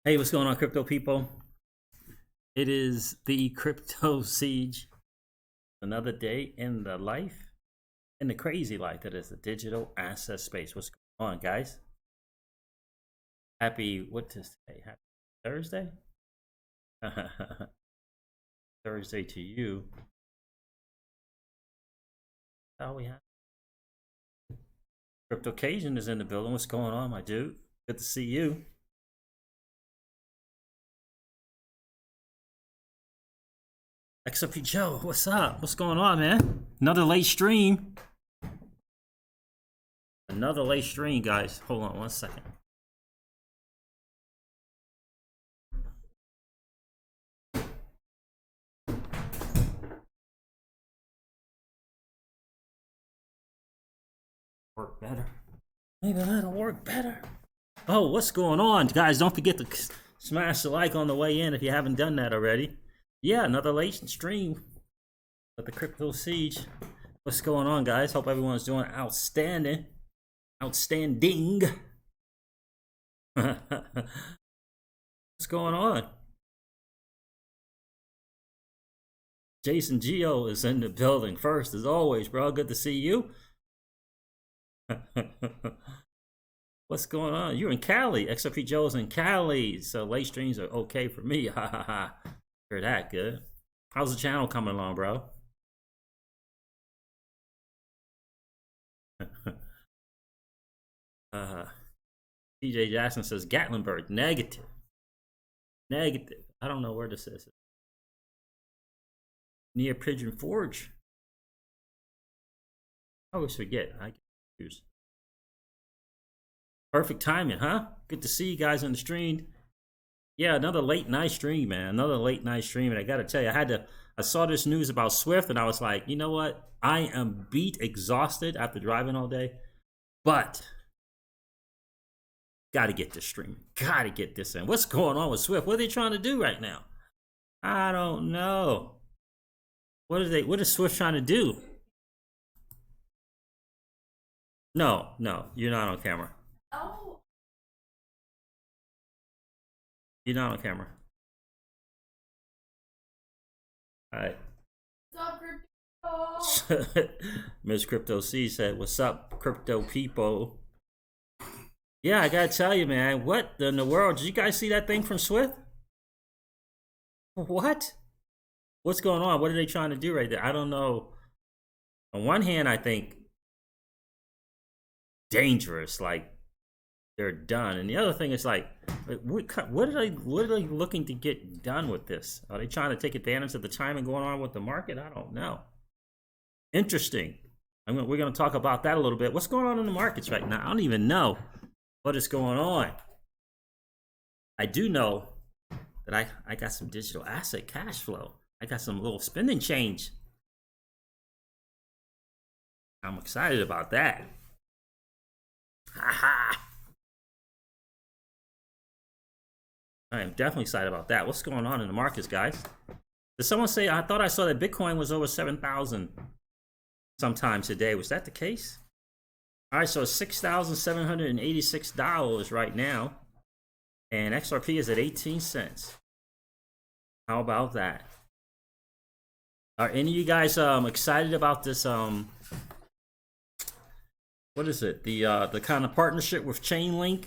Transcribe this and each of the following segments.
Hey, what's going on, crypto people? It is the crypto siege. Another day in the life, in the crazy life that is the digital asset space. What's going on, guys? Happy, what to say? Happy Thursday? Thursday to you. How we have Crypto Cajun is in the building. What's going on, my dude? Good to see you. XRP Joe, what's up? What's going on, man? Another late stream. Another late stream, guys. Hold on one second. Work better. Maybe that'll work better. Oh, what's going on, guys? Don't forget to smash the like on the way in if you haven't done that already. Yeah, another late stream of the crypto siege. What's going on, guys? Hope everyone's doing outstanding. Outstanding. What's going on? Jason Geo is in the building first, as always, bro. Good to see you. What's going on? You're in Cali. XRP Joe's in Cali, so late streams are okay for me. Ha ha ha. Heard that. Good. How's the channel coming along, bro? TJ Jackson says Gatlinburg. Negative. Negative. I don't know where this is. Near Pigeon Forge. I always forget. I get confused. Perfect timing, huh? Good to see you guys on the stream. Yeah, another late night stream, man. Another late night stream. And I gotta tell you, I saw this news about Swift and I was like, you know what? I am beat, exhausted after driving all day. But gotta get this stream. Gotta get this in. What's going on with Swift? What are they trying to do right now? I don't know. What is Swift trying to do? No, you're not on camera. Oh. You're not on camera. All right. What's up, crypto? Miss Crypto C said, "What's up, crypto people?" Yeah, I gotta tell you, man. What in the world? Did you guys see that thing from Swift? What? What's going on? What are they trying to do right there? I don't know. On one hand, I think dangerous, like they're done, and the other thing is like, what are they looking to get done with this? Are they trying to take advantage of the timing going on with the market? I don't know. Interesting. We're going to talk about that a little bit. What's going on in the markets right now? I don't even know what is going on. I do know that I got some digital asset cash flow. I got some little spending change. I'm excited about that. Haha. I am definitely excited about that. What's going on in the markets, guys? Did someone say, I thought I saw that Bitcoin was over 7,000 sometime today. Was that the case? All right, so it's $6,786 right now. And XRP is at 18 cents. How about that? Are any of you guys excited about this what is it? The kind of partnership with Chainlink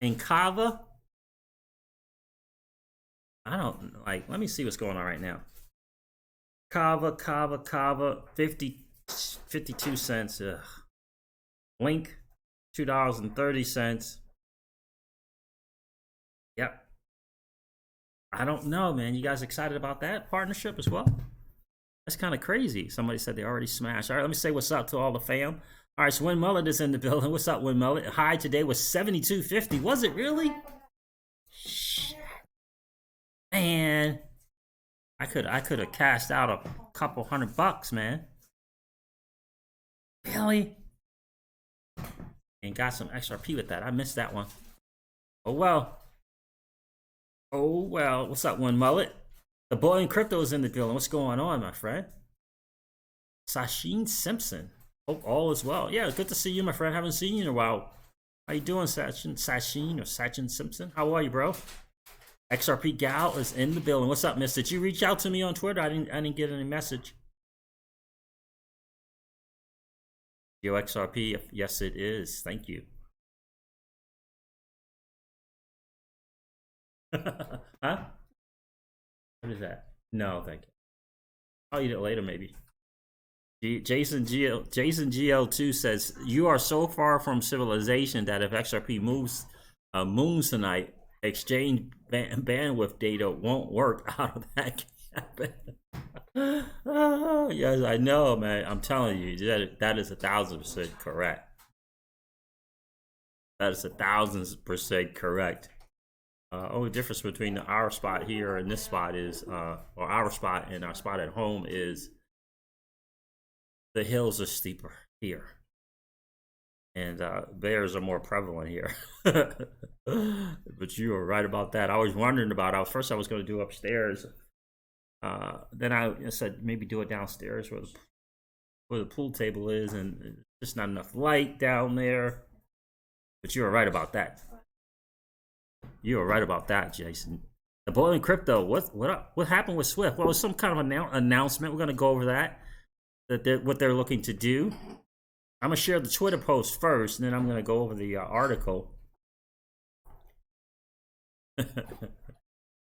and Kava? I don't like, let me see what's going on right now. Kava 52 cents. Ugh. Link $2.30. Yep. I don't know, man. You guys excited about that partnership as well? That's kind of crazy. Somebody said they already smashed. All right, let me say what's up to all the fam. All right, so Win Mullet is in the building. What's up, Win Mullet? High today was 72.50. Was it really? Shit. Man, I could have cashed out a couple $100, man. Really? And got some XRP with that. I missed that one. Oh well. Oh well. What's up, Win Mullet? The boy in crypto is in the building. What's going on, my friend? Sachin Simpson. Hope all is well. Yeah, good to see you, my friend. Haven't seen you in a while. How you doing, Sachin or Sachin Simpson? How are you, bro? XRP Gal is in the building. What's up, miss? Did you reach out to me on Twitter? I didn't get any message. Yo, XRP, yes it is. Thank you. Huh? What is that? No, thank you. I'll eat it later, maybe. Jason GL2 says, you are so far from civilization that if XRP moves moons tonight, exchange bandwidth data won't work out of that cabin. Yes, I know, man. I'm telling you, that is 1,000% correct. That is 1,000% correct. Only difference between our spot here and this spot is, or our spot and our spot at home is, the hills are steeper here, and bears are more prevalent here. But you were right about that. I was wondering about. First, I was going to do upstairs. Then I said maybe do it downstairs where the pool table is, and just not enough light down there. But you were right about that. You were right about that, Jason. The boiling crypto. What happened with Swift? Well, it was some kind of announcement. We're going to go over that. What they're looking to do. I'm gonna share the Twitter post first, and then I'm gonna go over the article.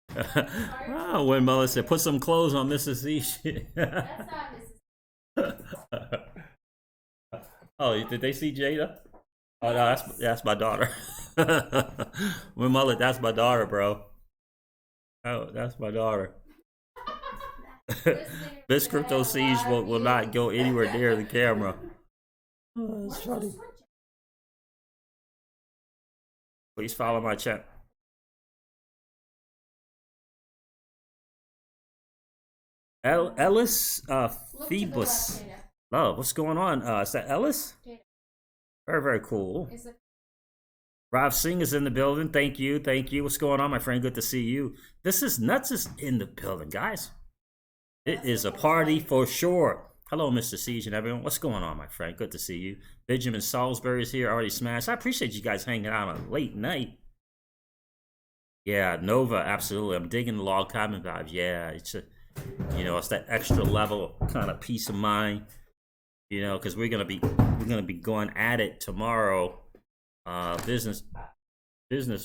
When Mullen said, "Put some clothes on Mrs. Z." That's not Mrs. Oh, did they see Jada? Oh no, that's my daughter. When Mullen, that's my daughter, bro. Oh, that's my daughter. This crypto siege will not go anywhere near the camera. Oh, that's funny. Please follow my chat. Ellis Phoebus. Oh, what's going on? Is that Ellis? Very, very cool. Rob Singh is in the building. Thank you. Thank you. What's going on, my friend? Good to see you. This is Nuts is in the building, guys. It is a party for sure. Hello, Mr. Siege and everyone. What's going on, my friend? Good to see you. Benjamin Salisbury is here, already smashed. I appreciate you guys hanging out on a late night. Yeah, Nova, absolutely. I'm digging the log cabin vibes. Yeah, it's it's that extra level kind of peace of mind. Because we're gonna be going at it tomorrow, business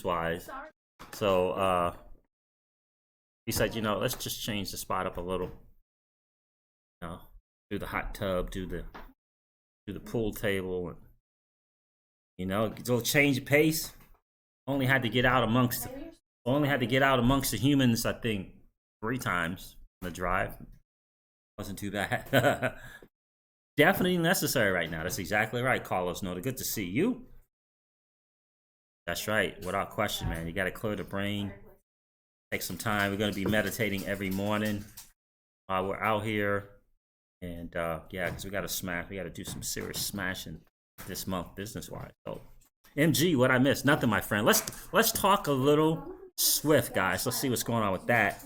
wise. So he said, let's just change the spot up a little. Do the hot tub, do the pool table, and a little change of pace. Only had to get out amongst the humans, I think, 3 times on the drive. Wasn't too bad. Definitely necessary right now. That's exactly right, Carlos Noda. Good to see you. That's right, without question, man. You got to clear the brain. Take some time. We're going to be meditating every morning while we're out here. And yeah, because we got to smash. We got to do some serious smashing this month, business-wise. So, MG, what I missed? Nothing, my friend. Let's talk a little Swift, guys. Let's see what's going on with that.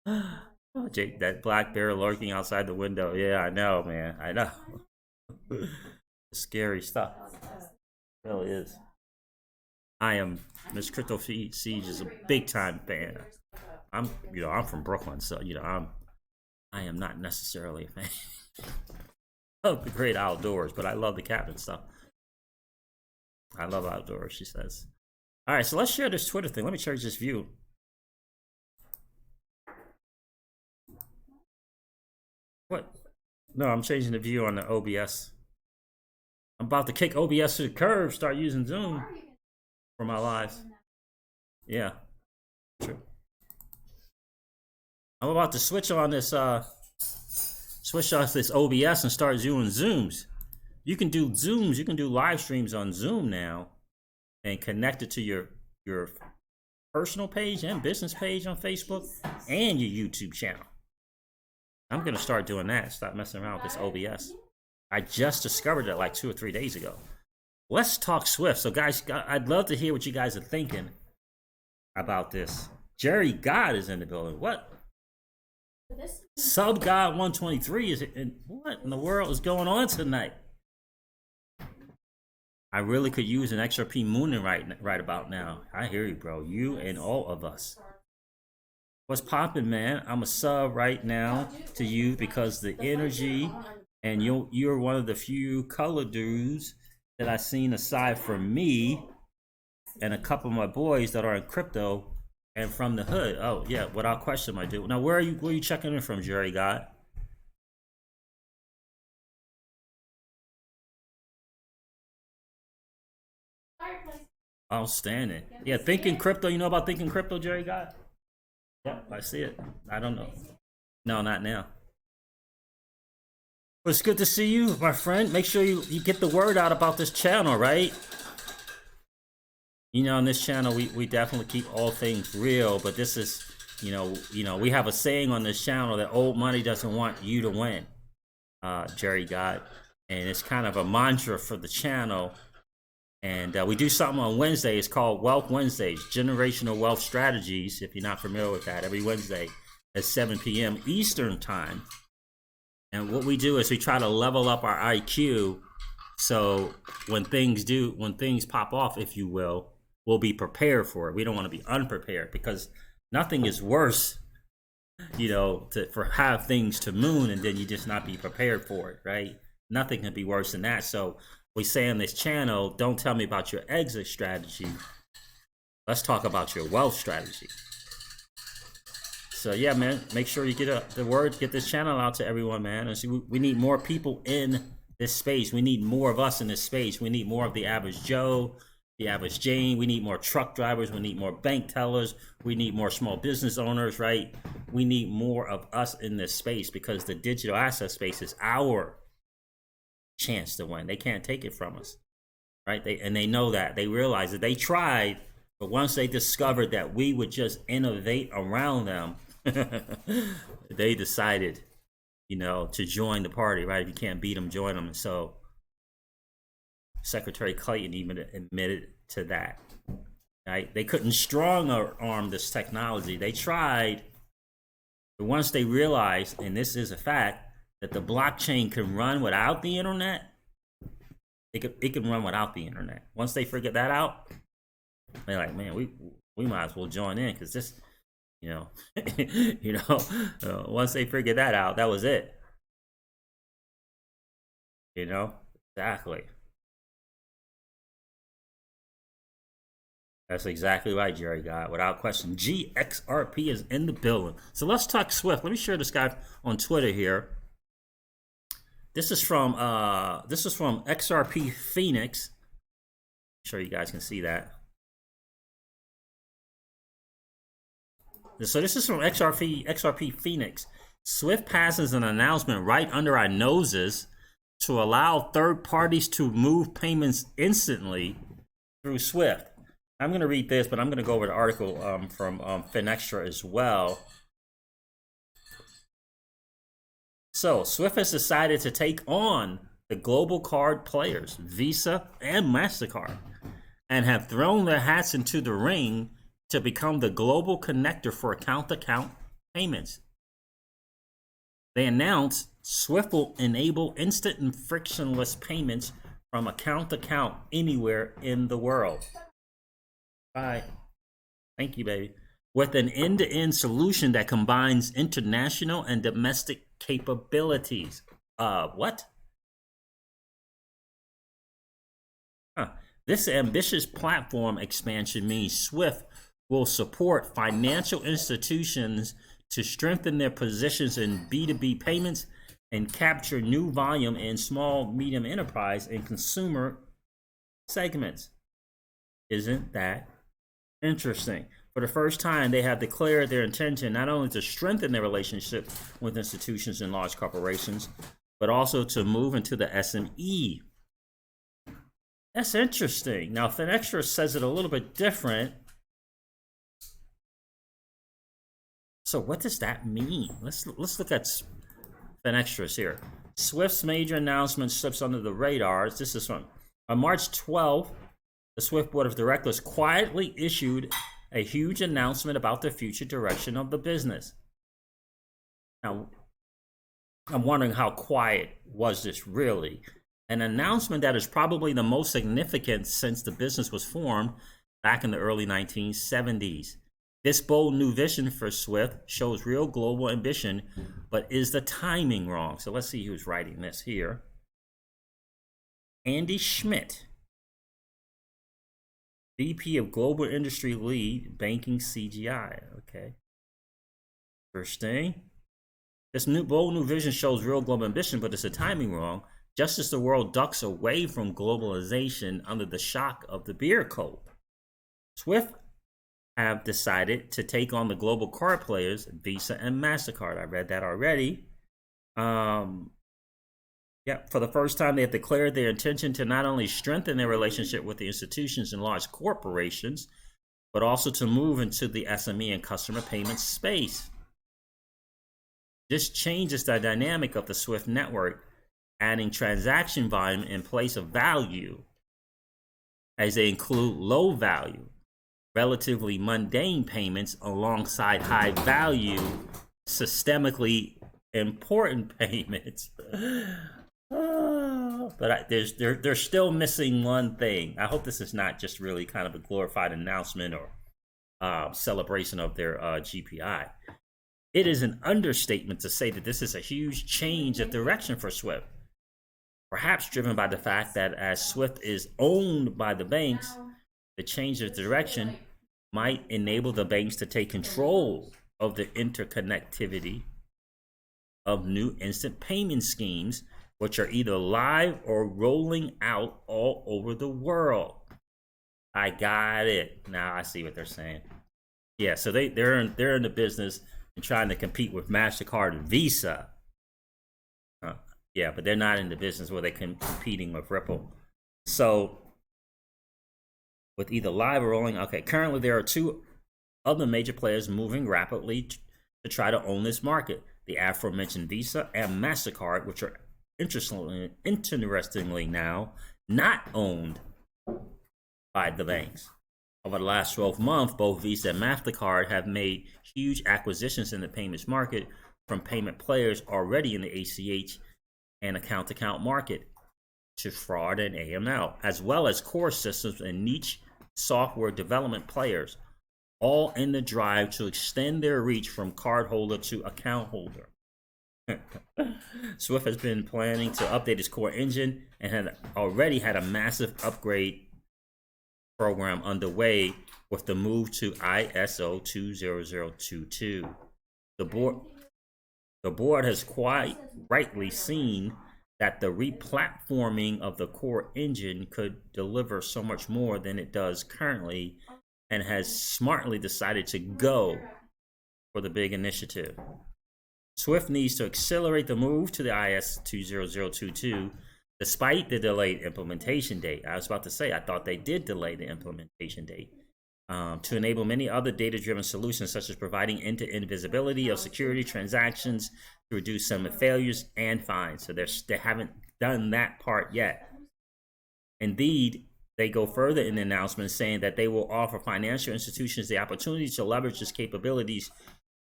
Oh, Jake, that black bear lurking outside the window. Yeah, I know, man. I know. Scary stuff. It really is. I am. Miss Crypto Siege is a big time fan. I'm from Brooklyn, so I am not necessarily a fan of the great outdoors, but I love the cabin stuff. I love outdoors, she says. All right, so let's share this Twitter thing. Let me change this view. What? No, I'm changing the view on the OBS. I'm about to kick OBS to the curb, start using Zoom for my lives. Yeah, true. I'm about to switch off this OBS and start doing Zooms. You can do Zooms, you can do live streams on Zoom now and connect it to your personal page and business page on Facebook and your YouTube channel. I'm going to start doing that. Stop messing around with this OBS. I just discovered it like 2 or 3 days ago. Let's talk Swift. So guys, I'd love to hear what you guys are thinking about this. Jerry God is in the building. What? Sub God 123 is in. What in the world is going on tonight? I really could use an XRP mooning right about now. I hear you, bro. You and all of us. What's popping, man? I'm a sub right now to you because the energy, and you're one of the few color dudes that I've seen aside from me and a couple of my boys that are in crypto and from the hood. Oh yeah, without question, my dude. Now where are you checking in from, Jerry God? Outstanding. Yeah, thinking crypto. You know about thinking crypto, Jerry God? Yeah, I see it. I don't know. No, not now. Well, it's good to see you, my friend. Make sure you get the word out about this channel, right? You know, on this channel, we definitely keep all things real, but this is, we have a saying on this channel that old money doesn't want you to win, Jerry God. And it's kind of a mantra for the channel. And we do something on Wednesday. It's called Wealth Wednesdays, Generational Wealth Strategies, if you're not familiar with that, every Wednesday at 7 p.m. Eastern Time. And what we do is we try to level up our IQ so when things pop off, if you will, we'll be prepared for it. We don't want to be unprepared because nothing is worse, for have things to moon and then you just not be prepared for it, right? Nothing can be worse than that. So we say on this channel, don't tell me about your exit strategy. Let's talk about your wealth strategy. So yeah, man, make sure you get the word, get this channel out to everyone, man. And see, we need more people in this space. We need more of us in this space. We need more of the average Joe, the average Jane. We need more truck drivers. We need more bank tellers. We need more small business owners, right? We need more of us in this space because the digital asset space is our chance to win. They can't take it from us, right? They know that. They realize that they tried, but once they discovered that we would just innovate around them, they decided, to join the party, right? If you can't beat them, join them. And so Secretary Clayton even admitted to that, right? They couldn't strong arm this technology. They tried, but once they realized, and this is a fact, that the blockchain can run without the internet, it can run without the internet. Once they figure that out, they're like, man, we might as well join in because this, once they figured that out, that was it. Exactly. That's exactly right, Jerry God. Without question, GXRP is in the building. So let's talk Swift. Let me share this guy on Twitter here. This is from XRP Phoenix. I'm sure you guys can see that. So this is from XRP Phoenix. Swift passes an announcement right under our noses to allow third parties to move payments instantly through Swift. I'm going to read this, but I'm going to go over the article from Finextra as well. So Swift has decided to take on the global card players, Visa and MasterCard, and have thrown their hats into the ring to become the global connector for account-to-account payments. They announced Swift will enable instant and frictionless payments from account to account anywhere in the world. Bye. Thank you, baby. With an end-to-end solution that combines international and domestic capabilities. What? This ambitious platform expansion means Swift will support financial institutions to strengthen their positions in B2B payments and capture new volume in small, medium enterprise and consumer segments. Isn't that interesting? For the first time, they have declared their intention not only to strengthen their relationship with institutions and large corporations, but also to move into the SME. That's interesting. Now, Finextra says it a little bit different. So what does that mean? Let's look at Finextra's here. Swift's major announcement slips under the radars. This is from on March 12th. The Swift Board of Directors quietly issued a huge announcement about the future direction of the business. Now, I'm wondering how quiet was this really? an announcement that is probably the most significant since the business was formed back in the early 1970s. This bold new vision for SWIFT shows real global ambition, but is the timing wrong? So let's see who's writing this here. Andy Schmidt, VP of Global Industry Lead, Banking CGI. Okay. Interesting. This bold new vision shows real global ambition, but it's the timing wrong. Just as the world ducks away from globalization under the shock of the beer code, SWIFT have decided to take on the global card players, Visa and MasterCard. I read that already. For the first time, they have declared their intention to not only strengthen their relationship with the institutions and large corporations, but also to move into the SME and customer payments space. This changes the dynamic of the SWIFT network, adding transaction volume in place of value, as they include low value, relatively mundane payments alongside high value, systemically important payments. But they're still missing one thing. I hope this is not just really kind of a glorified announcement or celebration of their GPI. It is an understatement to say that this is a huge change of direction for SWIFT, perhaps driven by the fact that as SWIFT is owned by the banks, the change of direction might enable the banks to take control of the interconnectivity of new instant payment schemes, which are either live or rolling out all over the world. I got it. Now I see what they're saying. Yeah, so they're in the business and trying to compete with MasterCard and Visa. Yeah, but they're not in the business where they're competing with Ripple. So with either live or rolling, okay, currently there are two other major players moving rapidly to try to own this market. The aforementioned Visa and MasterCard, which are interestingly now not owned by the banks. Over the last 12 months, both Visa and MasterCard have made huge acquisitions in the payments market from payment players already in the ACH and account-to-account market to fraud and AML, as well as core systems and niche software development players, all in the drive to extend their reach from cardholder to account holder. SWIFT has been planning to update its core engine and had already had a massive upgrade program underway with the move to ISO 20022. The board has quite rightly seen that the replatforming of the core engine could deliver so much more than it does currently, and has smartly decided to go for the big initiative. SWIFT needs to accelerate the move to the ISO 20022 despite the delayed implementation date. I was about to say, I thought they did delay the implementation date to enable many other data-driven solutions, such as providing end-to-end visibility of security transactions to reduce some failures and fines. So they haven't done that part yet. Indeed, they go further in the announcement, saying that they will offer financial institutions the opportunity to leverage its capabilities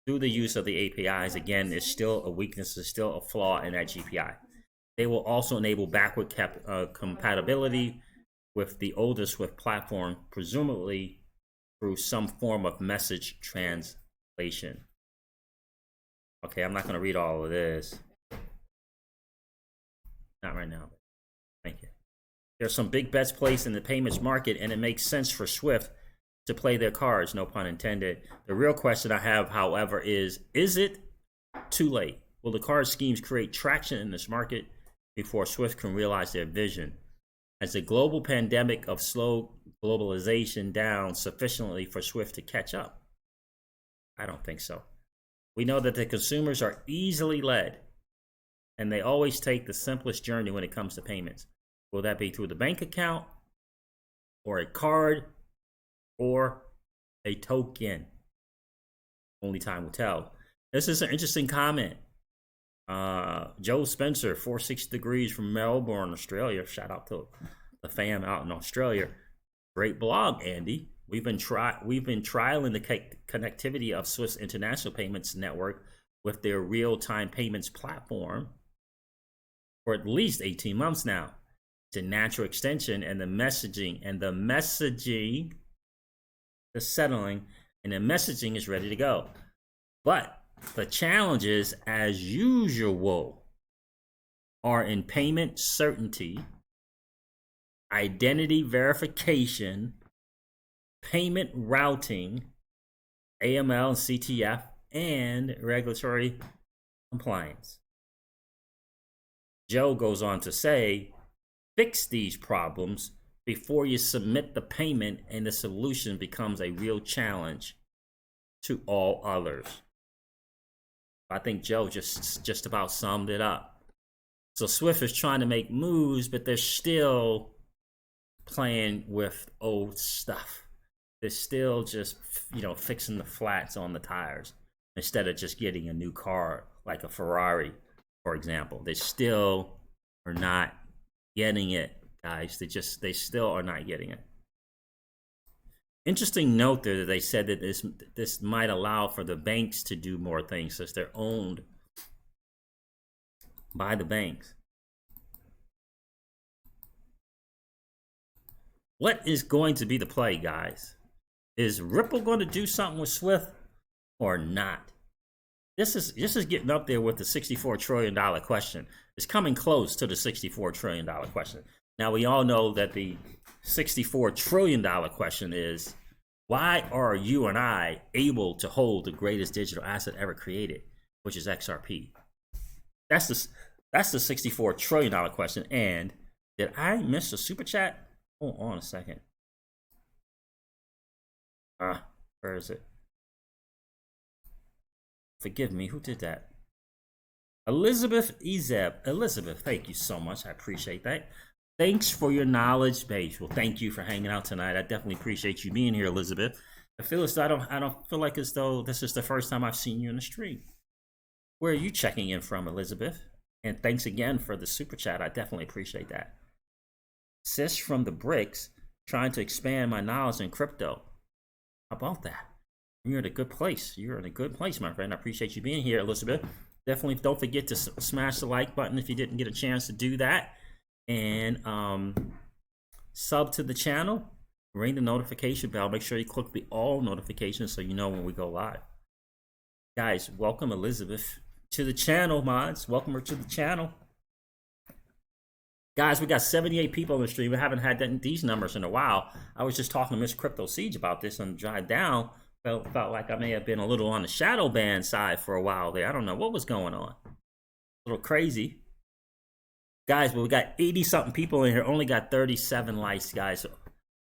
through the use of the APIs. Again, there's still a weakness, there's still a flaw in that GPI. They will also enable backward compatibility with the older SWIFT platform, presumably through some form of message translation. Okay, I'm not going to read all of this. Not right now. Thank you. There's some big bets placed in the payments market, and it makes sense for SWIFT to play their cards, no pun intended. The real question I have, however, is it too late? Will the card schemes create traction in this market before SWIFT can realize their vision? Has the global pandemic of slow globalization down sufficiently for SWIFT to catch up? I don't think so. We know that the consumers are easily led, and they always take the simplest journey when it comes to payments. Will that be through the bank account, or a card, or a token? Only time will tell. This is an interesting comment. Joe Spencer, 460 degrees from Melbourne, Australia. Shout out to the fam out in Australia. Great blog, Andy. We've been trialing the connectivity of Swiss International Payments Network with their real-time payments platform for at least 18 months now. It's a natural extension, and the messaging, the settling, and the messaging is ready to go. But the challenges, as usual, are in payment certainty, identity verification, payment routing, AML and CTF, and regulatory compliance. Joe goes on to say, fix these problems before you submit the payment and the solution becomes a real challenge to all others. I think Joe just about summed it up. So Swift is trying to make moves, but they're still playing with old stuff. They're still just, fixing the flats on the tires instead of just getting a new car like a Ferrari, for example. They still are not getting it, guys. They still are not getting it. Interesting note there that they said that this might allow for the banks to do more things since they're owned by the banks. What is going to be the play, guys? Is Ripple going to do something with Swift or not? This is getting up there with the $64 trillion question. It's coming close to the $64 trillion question. Now, we all know that the $64 trillion question is, why are you and I able to hold the greatest digital asset ever created, which is XRP? That's the $64 trillion question. And did I miss a super chat? Hold on a second. Where is it? Forgive me, who did that? Elizabeth Ezeb. Elizabeth, thank you so much. I appreciate that. Thanks for your knowledge base. Well, thank you for hanging out tonight. I definitely appreciate you being here, Elizabeth. I feel as though I don't feel like as though this is the first time I've seen you in the stream. Where are you checking in from, Elizabeth? And thanks again for the super chat. I definitely appreciate that. Sis from the bricks, trying to expand my knowledge in crypto. How about that? You're in a good place. You're in a good place, my friend. I appreciate you being here, Elizabeth. Definitely don't forget to smash the like button if you didn't get a chance to do that. And sub to the channel. Ring the notification bell. Make sure you click the all notifications so you know when we go live. Guys, welcome Elizabeth to the channel, mods. Welcome her to the channel. Guys, we got 78 people on the stream. We haven't had these numbers in a while. I was just talking to Miss Crypto Siege about this on the drive down. Felt like I may have been a little on the shadow ban side for a while there. I don't know what was going on. A little crazy. Guys, but we got 80-something people in here. Only got 37 likes, guys. So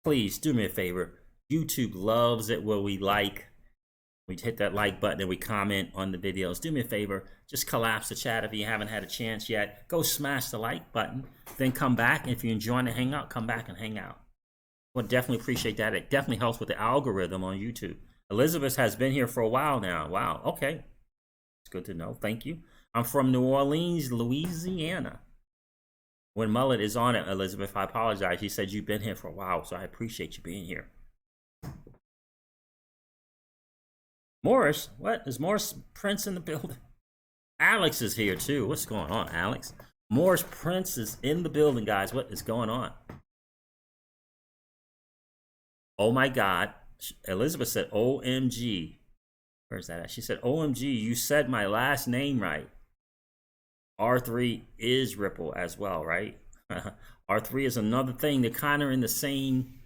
please do me a favor. YouTube loves it when we like. We hit that like button and we comment on the videos. Do me a favor. Just collapse the chat if you haven't had a chance yet. Go smash the like button. Then come back. If you're enjoying the hangout, come back and hang out. We'll definitely appreciate that. It definitely helps with the algorithm on YouTube. Elizabeth has been here for a while now. Wow. Okay. It's good to know. Thank you. I'm from New Orleans, Louisiana. When Mullet is on it, Elizabeth, I apologize. He said you've been here for a while, so I appreciate you being here. Morris, what? Is Morris Prince in the building? Alex is here too. What's going on, Alex? Morris Prince is in the building, guys. What is going on? Oh my God. Elizabeth said, OMG. Where's that at? She said, OMG, you said my last name right. R3 is Ripple as well, right? R3 is another thing. They're kind of in the same.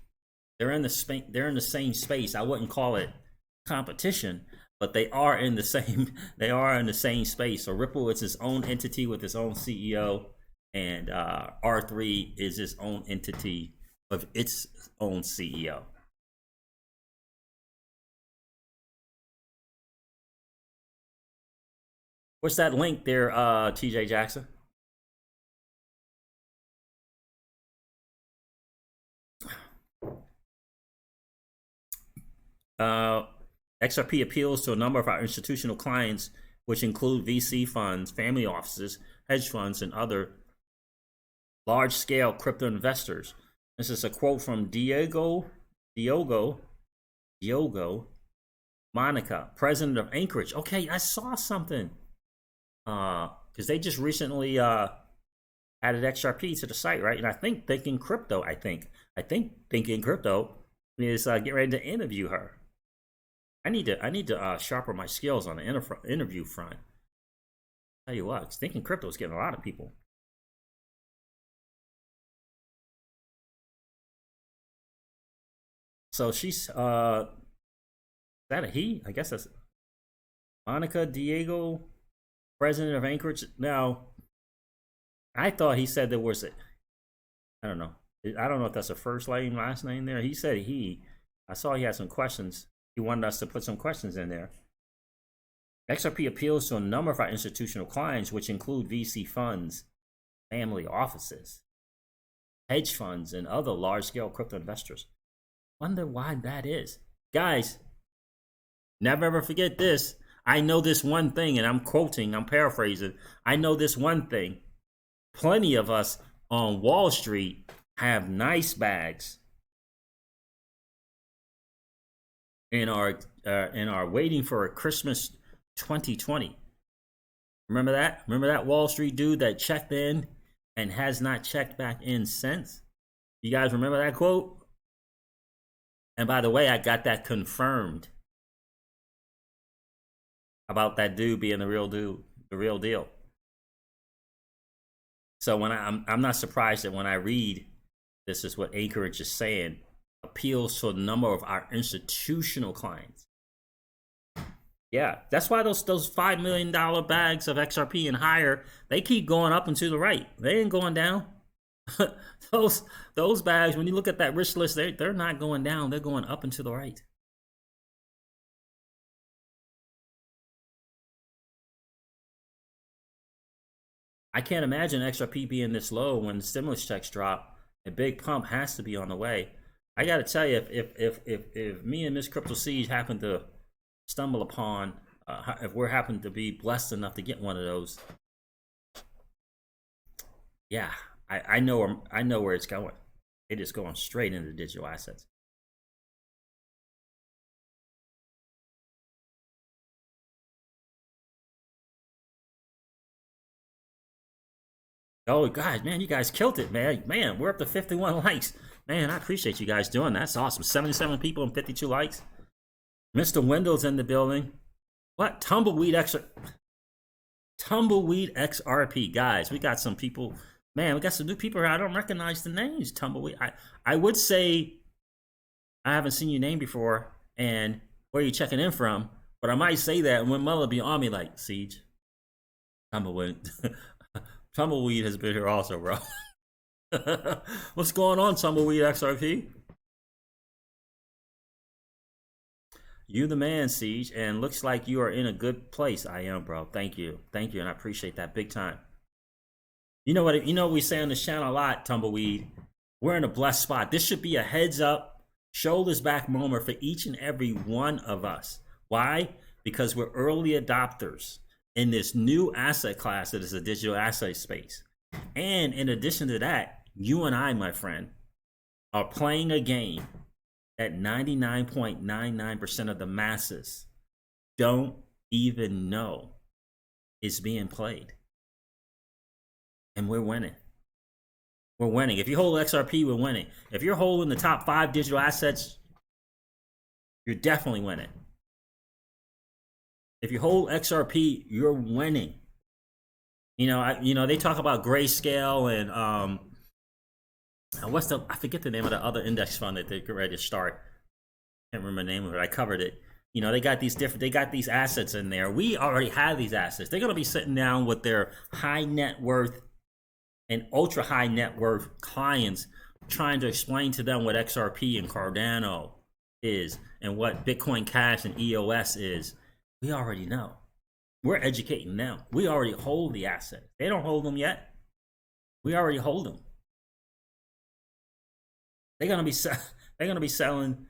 They're in the same space. I wouldn't call it competition, but they are in the same. They are in the same space. So Ripple is its own entity with its own CEO, and R3 is its own entity of its own CEO. What's that link there, TJ Jackson? XRP appeals to a number of our institutional clients, which include VC funds, family offices, hedge funds, and other large-scale crypto investors. This is a quote from Diogo Monica, president of Anchorage. Okay, I saw something. Because they just recently added XRP to the site, right? And I think Thinking Crypto, I think Thinking Crypto is getting ready to interview her. I need to sharpen my skills on the interview front. Tell you what, Thinking Crypto is getting a lot of people. So she's is that a he? I guess that's Monica Diego, president of Anchorage. Now, I thought he said there was a, I don't know. I don't know if that's a first name, last name there. He said he. I saw he had some questions. He wanted us to put some questions in there. XRP appeals to a number of our institutional clients, which include VC funds, family offices, hedge funds, and other large-scale crypto investors. Wonder why that is. Guys, never ever forget this. I know this one thing, and I'm paraphrasing. I know this one thing. Plenty of us on Wall Street have nice bags and are waiting for a Christmas 2020. Remember that? Remember that Wall Street dude that checked in and has not checked back in since? You guys remember that quote? And by the way, I got that confirmed about that dude being the real deal. So when I'm not surprised that when I read this is what Anchorage is saying, appeals to a number of our institutional clients. Yeah, that's why those $5 million bags of XRP and higher, they keep going up and to the right. They ain't going down. those bags, when you look at that risk list, they're not going down. They're going up and to the right. I can't imagine XRP being this low when the stimulus checks drop. A big pump has to be on the way. I got to tell you, if me and Miss Crypto Siege happen to stumble upon, if we're happen to be blessed enough to get one of those, yeah, I know where it's going. It is going straight into digital assets. Oh, guys, man, you guys killed it, man. Man, we're up to 51 likes. Man, I appreciate you guys doing that. That's awesome. 77 people and 52 likes. Mr. Wendell's in the building. What? Tumbleweed XRP. Guys, we got some people. Man, we got some new people here. I don't recognize the names. Tumbleweed. I would say I haven't seen your name before and where you checking in from, but I might say that and when Mother be on me like, Siege, Tumbleweed. Tumbleweed has been here also, bro. What's going on, Tumbleweed XRP? You the man, Siege, and looks like you are in a good place. I am, bro. Thank you, and I appreciate that big time. You know what? You know we say on this channel a lot, Tumbleweed. We're in a blessed spot. This should be a heads up, shoulders back moment for each and every one of us. Why? Because we're early adopters in this new asset class that is a digital asset space. And in addition to that, you and I, my friend, are playing a game that 99.99% of the masses don't even know is being played. And we're winning. We're winning. If you hold XRP, we're winning. If you're holding the top 5 digital assets, you're definitely winning. If you hold XRP, you're winning. You know, they talk about Grayscale and I forget the name of the other index fund that they're ready to start. Can't remember the name of it. I covered it. You know, they got these assets in there. We already have these assets. They're gonna be sitting down with their high net worth and ultra high net worth clients, trying to explain to them what XRP and Cardano is and what Bitcoin Cash and EOS is. We already know. We're educating them. We already hold the asset. They don't hold them yet. We already hold them. They're gonna be selling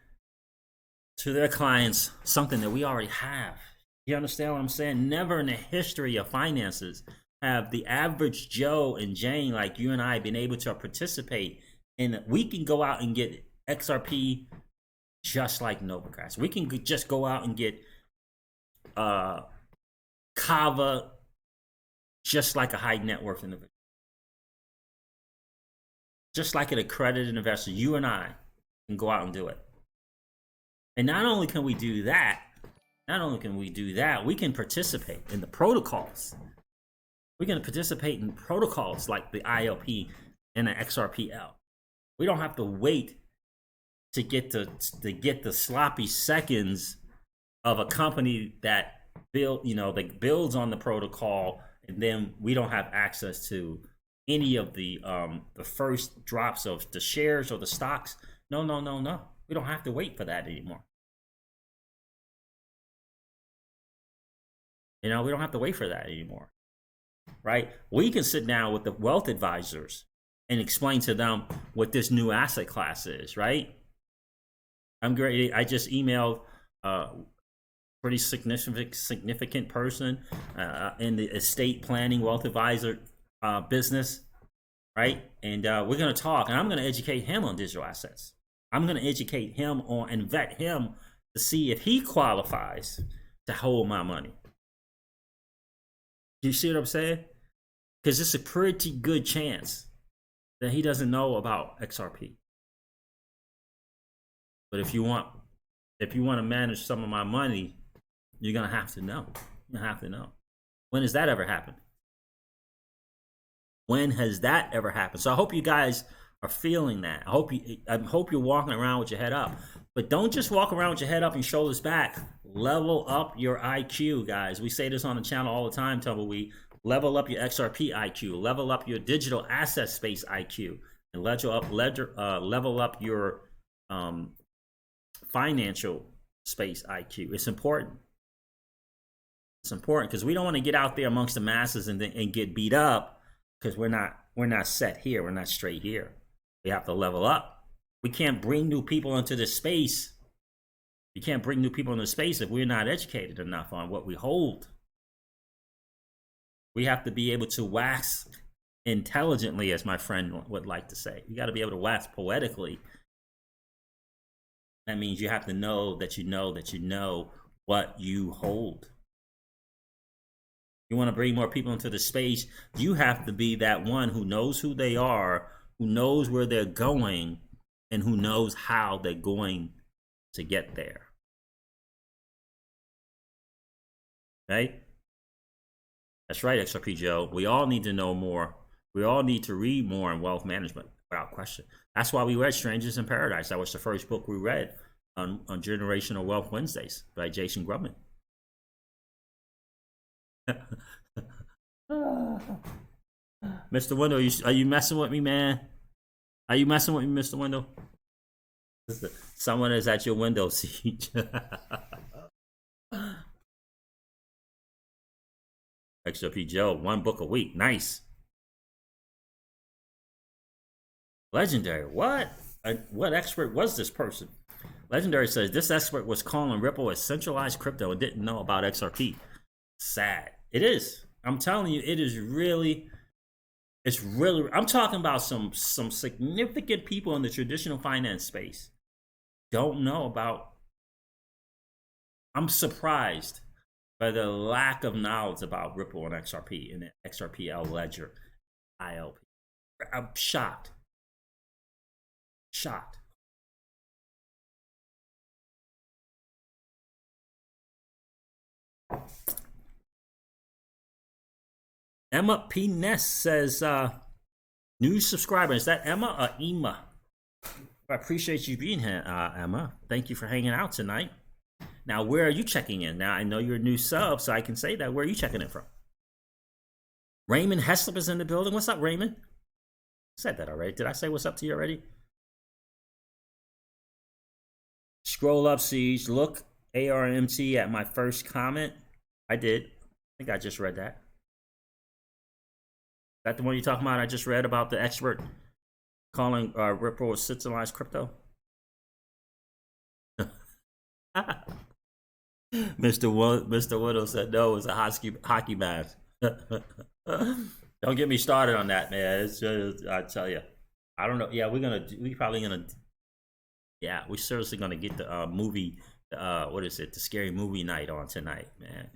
to their clients something that we already have. You understand what I'm saying? Never in the history of finances have the average Joe and Jane like you and I been able to participate in. We can go out and get XRP just like Novogratz. We can just go out and get Kava just like a high net worth individual. just like an accredited investor, you and I can go out and do it. And not only can we do that, we can participate in the protocols. We can participate in protocols like the ILP and the XRPL. We don't have to wait to get the sloppy seconds of a company that that builds on the protocol, and then we don't have access to any of the first drops of the shares or the stocks. No. We don't have to wait for that anymore. We don't have to wait for that anymore, right? We can sit down with the wealth advisors and explain to them what this new asset class is, right? I'm great. I just emailed a pretty significant person in the estate planning wealth advisor business, right? And we're going to talk, and I'm going to educate him on digital assets. I'm going to educate him on and vet him to see if he qualifies to hold my money. You see what I'm saying? Because it's a pretty good chance that he doesn't know about XRP. But if you want to manage some of my money, you're gonna have to know. You have to know. When has that ever happened? When has that ever happened? So I hope you guys are feeling that. I hope you're walking around with your head up. But don't just walk around with your head up and shoulders back. Level up your IQ, guys. We say this on the channel all the time, Tumbleweed. Level up your XRP IQ. Level up your digital asset space IQ. And level up your financial space IQ. It's important. It's important because we don't want to get out there amongst the masses and get beat up because we're not set here. We're not straight here. We have to level up. We can't bring new people into this space. You can't bring new people into space if we're not educated enough on what we hold. We have to be able to wax intelligently, as my friend would like to say. You got to be able to wax poetically. That means you have to know that you know what you hold. You want to bring more people into the space, you have to be that one who knows who they are, who knows where they're going, and who knows how they're going to get there. Right? That's right, XRP Joe. We all need to know more. We all need to read more in wealth management, without question. That's why we read Strangers in Paradise. That was the first book we read on Generational Wealth Wednesdays by Jason Grubman. Mr. Window, are you messing with me, man? Are you messing with me, Mr. Window? Someone is at your window seat. XRP Joe, 1 book a week. Nice. Legendary. What expert was this person? Legendary says this expert was calling Ripple a centralized crypto and didn't know about XRP. Sad. It is. I'm telling you, it is really. It's really. I'm talking about some significant people in the traditional finance space don't know about. I'm surprised by the lack of knowledge about Ripple and XRP and the XRPL ledger, ILP. I'm shocked. Shocked. Emma P. Ness says, new subscriber. Is that Emma or Ema? I appreciate you being here, Emma. Thank you for hanging out tonight. Now, where are you checking in? Now, I know you're a new sub, so I can say that. Where are you checking in from? Raymond Heslop is in the building. What's up, Raymond? I said that already. Did I say what's up to you already? Scroll up, Siege. Look, ARMT at my first comment. I did. I think I just read that. Is that the one you're talking about? I just read about the expert calling Ripple a centralized crypto. Mr. Widow said no, it's a hockey match. Don't get me started on that, man. It's just, I tell you, I don't know. Yeah, we're seriously gonna get the movie. What is it? The scary movie night on tonight, man.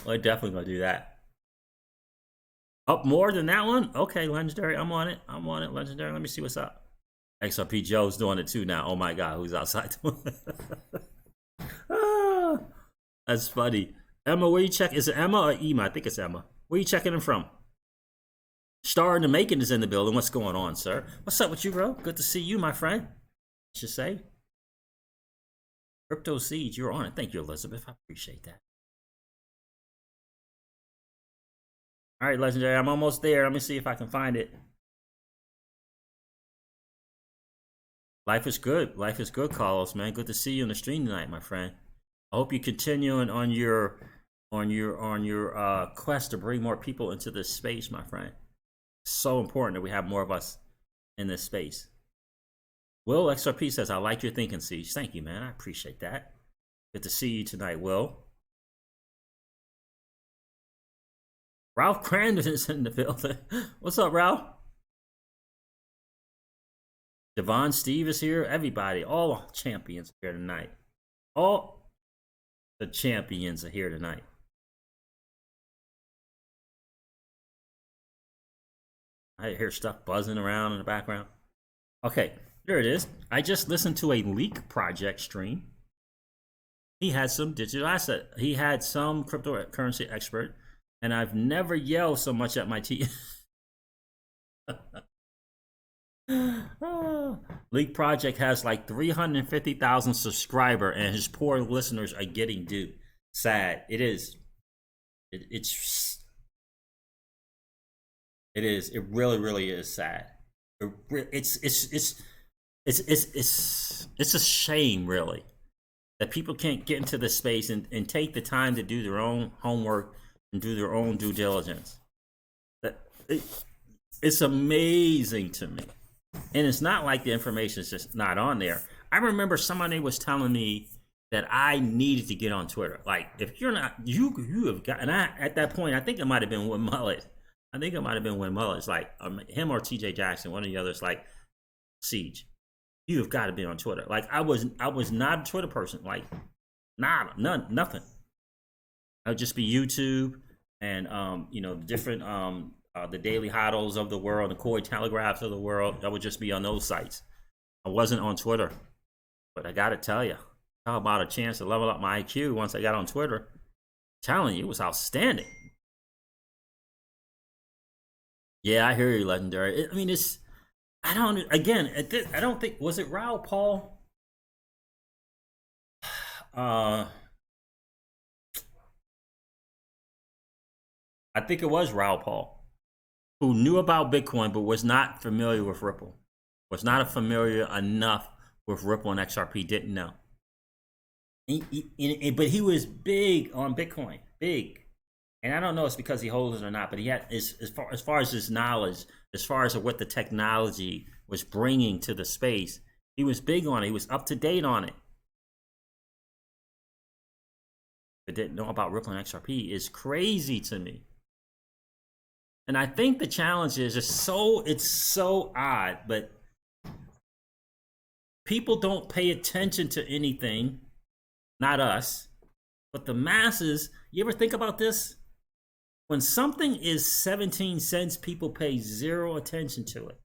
We're definitely gonna do that. Up more than that one? Okay, legendary. I'm on it. Legendary. Let me see what's up. XRP Joe's doing it too now. Oh my God, who's outside doing it? Ah, that's funny. Emma, where you check? Is it Emma or Ema? I think it's Emma. Where you checking him from? Star in the Making is in the building. What's going on, sir? What's up with you, bro? Good to see you, my friend. I should say. Crypto Siege, you're on it. Thank you, Elizabeth. I appreciate that. All right, legendary. I'm almost there. Let me see if I can find it. Life is good. Life is good, Carlos, man. Good to see you on the stream tonight, my friend. I hope you continuing on your quest to bring more people into this space, my friend. It's so important that we have more of us in this space. Will XRP says, I like your thinking, Siege. Thank you, man. I appreciate that. Good to see you tonight, Will. Ralph Crandon is in the building. What's up, Ralph? Devon Steve is here. Everybody, all champions are here tonight. All the champions are here tonight. I hear stuff buzzing around in the background. Okay, there it is. I just listened to a Leak Project stream. He had some digital asset. He had some cryptocurrency expert, and I've never yelled so much at my team. Leak Project has like 350,000 subscribers, and his poor listeners are getting due. Sad. It is. It is. It really, really is sad. It's a shame, really, that people can't get into this space and take the time to do their own homework and do their own due diligence. It's amazing to me. And it's not like the information is just not on there. I remember somebody was telling me that I needed to get on Twitter. Like, if you're not, you have got, and at that point, I think it might have been Win Mullet. It's like him or TJ Jackson, one of the others, like, Siege, you have got to be on Twitter. Like, I was not a Twitter person. Like, nothing. I would just be YouTube and, different, the Daily Hodls of the world, the Cointelegraphs of the world. I would just be on those sites. I wasn't on Twitter. But I got to tell you, how about a chance to level up my IQ once I got on Twitter? I'm telling you, it was outstanding. Yeah, I hear you, legendary. I mean, I don't think, was it Raoul Paul? I think it was Raoul Paul, who knew about Bitcoin but was not familiar with Ripple. Was not familiar enough with Ripple and XRP, didn't know. But he was big on Bitcoin, big. And I don't know if it's because he holds it or not, but he had, as far as his knowledge, as far as what the technology was bringing to the space, he was big on it. He was up to date on it. But didn't know about Ripple and XRP is crazy to me. And I think the challenge is it's so odd, but people don't pay attention to anything, not us, but the masses. You ever think about this? When something is 17 cents, people pay zero attention to it.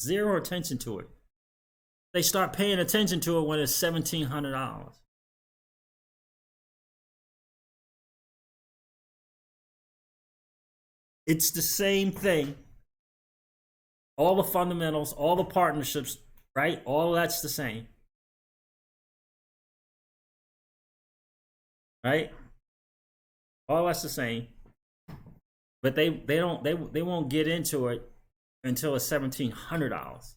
Zero attention to it. They start paying attention to it when it's $1,700. It's the same thing. All the fundamentals, all the partnerships, right? All that's the same. Right? All that's the same. But they won't get into it until it's $1,700.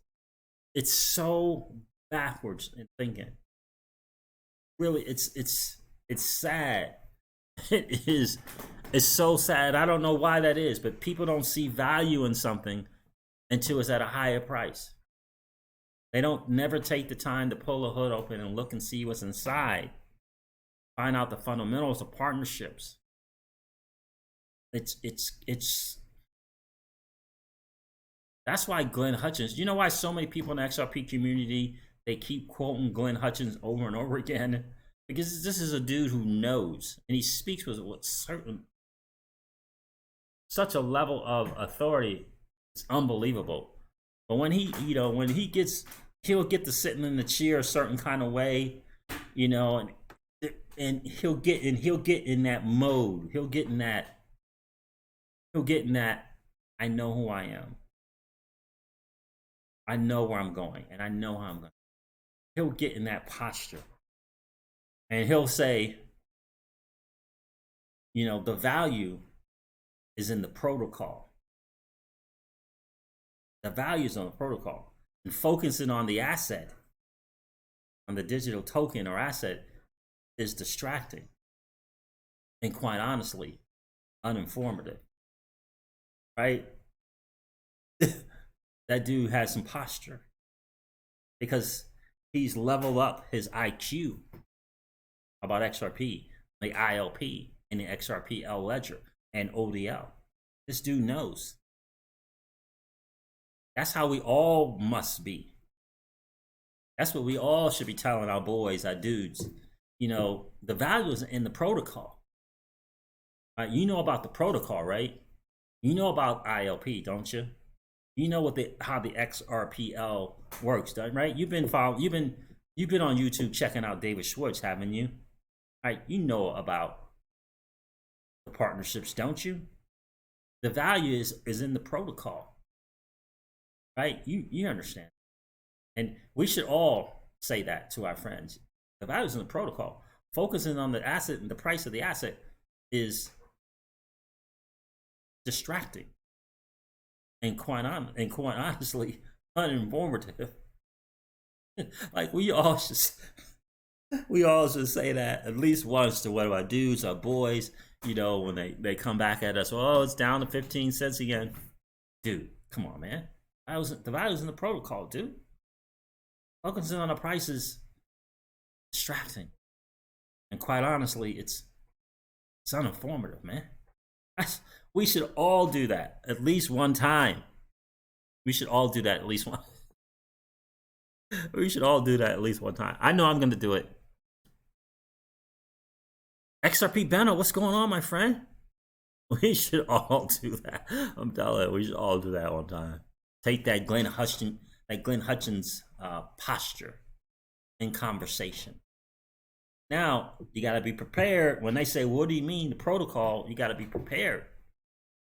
It's so backwards in thinking. Really, it's sad. It is. It's so sad. I don't know why that is, but people don't see value in something until it's at a higher price. They don't never take the time to pull the hood open and look and see what's inside. Find out the fundamentals of partnerships. It's that's why Glenn Hutchins, you know why so many people in the XRP community, they keep quoting Glenn Hutchins over and over again? Because this is a dude who knows, and he speaks with certain such a level of authority. It's unbelievable. But when he, when he gets, he'll get to sitting in the chair a certain kind of way, and he'll get in that mode. He'll get in that. I know who I am. I know where I'm going, and I know how I'm going. He'll get in that posture, and he'll say, the value is in the protocol. The value is on the protocol, and focusing on the asset, on the digital token or asset, is distracting, and quite honestly, uninformative. Right? That dude has some posture because he's leveled up his IQ about XRP, the ILP, and the XRPL ledger and ODL. This dude knows. That's how we all must be. That's what we all should be telling our boys, our dudes. The value is in the protocol. Right? You know about the protocol, right? You know about ILP, don't you? You know how the XRPL works, right? You've been on YouTube checking out David Schwartz, haven't you? Right? You know about the partnerships, don't you? The value is in the protocol, right? You understand, and we should all say that to our friends. The value is in the protocol. Focusing on the asset and the price of the asset is distracting and quite honestly uninformative. Like we all should say that at least once to one of our dudes, our boys, when they come back at us. Oh, it's down to 15 cents again. Dude, come on, man. The value's in the protocol, dude. Focusing on the price is distracting. And quite honestly, it's uninformative, man. We should all do that at least one time. We should all do that at least one. We should all do that at least one time. I know I'm going to do it. XRP Benno, what's going on, my friend? We should all do that. I'm telling you, we should all do that one time. Take that Glenn Hutchins posture in conversation. Now, you got to be prepared. When they say, what do you mean, the protocol? You got to be prepared,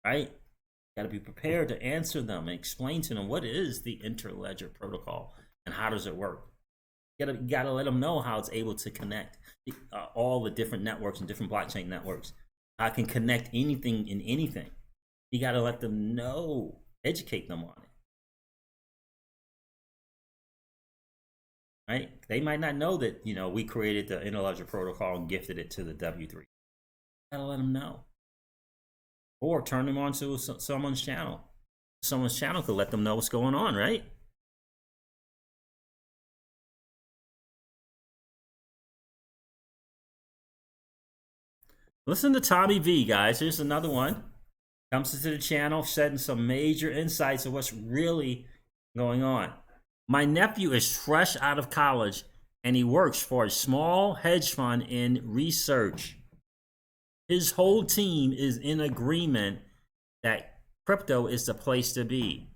right? You got to be prepared to answer them and explain to them what is the interledger protocol and how does it work. You got to let them know how it's able to connect all the different networks and different blockchain networks. How it can connect anything in anything. You got to let them know, educate them on it. Right? They might not know that, we created the interledger protocol and gifted it to the W3. Gotta let them know. Or turn them on to someone's channel. Someone's channel could let them know what's going on, right? Listen to Tommy V, guys. Here's another one. Comes to the channel, shedding some major insights of what's really going on. My nephew is fresh out of college and he works for a small hedge fund in research. His whole team is in agreement that crypto is the place to be.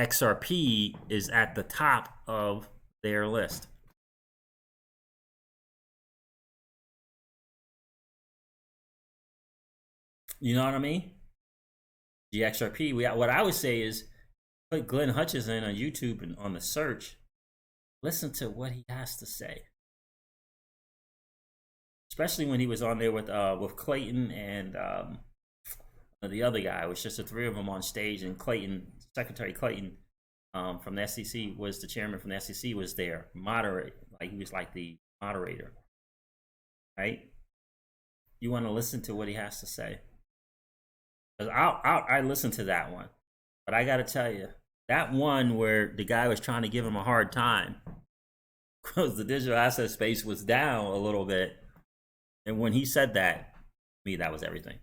XRP is at the top of their list. You know what I mean? The XRP. What I would say is put Glenn Hutchins in on YouTube and on the search. Listen to what he has to say. Especially when he was on there with Clayton and the other guy. It was just the three of them on stage, and Clayton, Secretary Clayton from the SEC was the chairman from the SEC was there, he was like the moderator, right? You want to listen to what he has to say. Because I listened to that one, but I got to tell you, that one where the guy was trying to give him a hard time because the digital asset space was down a little bit, and when he said that, to me, that was everything.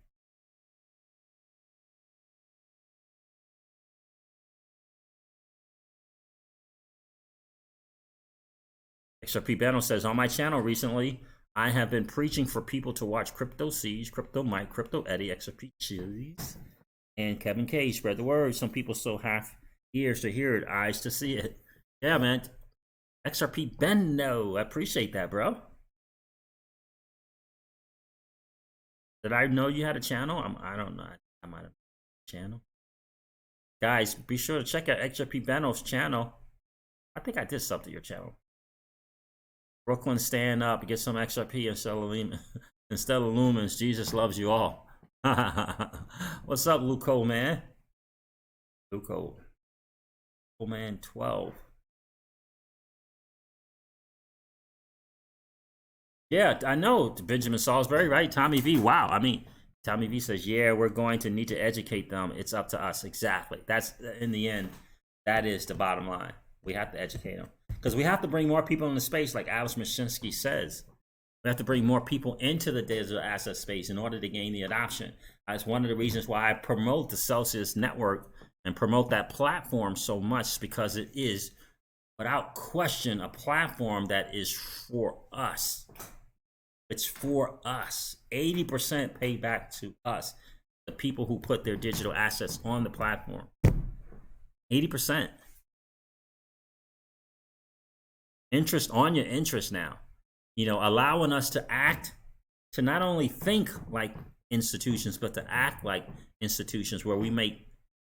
Xrp Benno says, on my channel recently, I have been preaching for people to watch Crypto Siege, Crypto Mike, Crypto Eddie, Xrp Chili's, And Kevin K, spread the word. Some people still have ears to hear it, eyes to see it. Yeah, man. XRP Bendo. I appreciate that, bro. Did I know you had a channel? I don't know. I might have a channel. Guys, be sure to check out XRP Bendo's channel. I think I did sub to your channel. Brooklyn, stand up. Get some XRP instead of lumens. Jesus loves you all. What's up, Luco, man? Luco. Man 12. Yeah, I know. Benjamin Salisbury, right? Tommy V. Wow. I mean, Tommy V says, yeah, we're going to need to educate them. It's up to us. Exactly. That's, in the end, that is the bottom line. We have to educate them. Because we have to bring more people into space, like Alex Mashinsky says. We have to bring more people into the digital asset space in order to gain the adoption. That's one of the reasons why I promote the Celsius network and promote that platform so much, because it is, without question, a platform that is for us. It's for us. 80% pay back to us, the people who put their digital assets on the platform. 80%. Interest on your interest now. You know, allowing us to act, to not only think like institutions, but to act like institutions where we make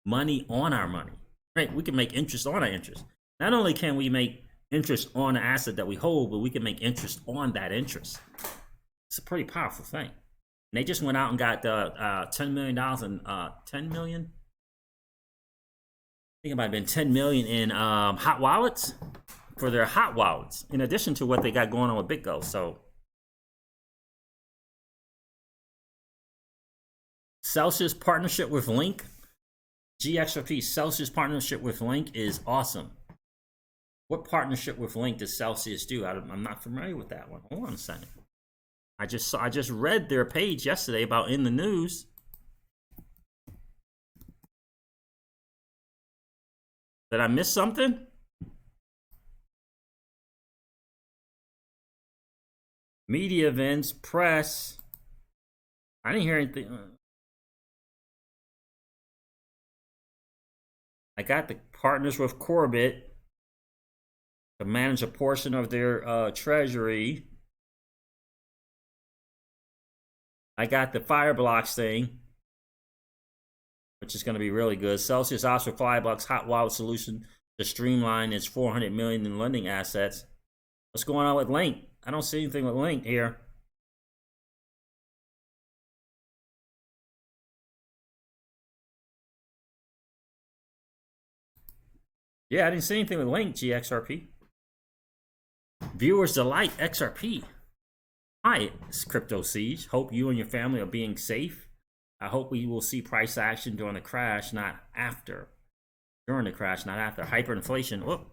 money on our money. Right? We can make interest on our interest. Not only can we make interest on the asset that we hold, but we can make interest on that interest. It's a pretty powerful thing. And they just went out and got $10 million and 10 million. I think it might have been 10 million in hot wallets for their hot wallets, in addition to what they got going on with BitGo. So Celsius partnership with Link, GXRP Celsius partnership with Link is awesome. What partnership with Link does Celsius do? I'm not familiar with that one. Hold on a second. I just read their page yesterday about in the news. Did I miss something? Media events, press. I didn't hear anything. I got the partners with Corbett to manage a portion of their treasury. I got the Fireblocks thing, which is going to be really good. Celsius opts for Fireblocks hot wallet solution to streamline its $400 million in lending assets. What's going on with Link? I don't see anything with Link here. Yeah, I didn't see anything with Link, GXRP. Viewers delight XRP. Hi, it's Crypto Siege. Hope you and your family are being safe. I hope we will see price action during the crash, not after. During the crash, not after. Hyperinflation. Whoop.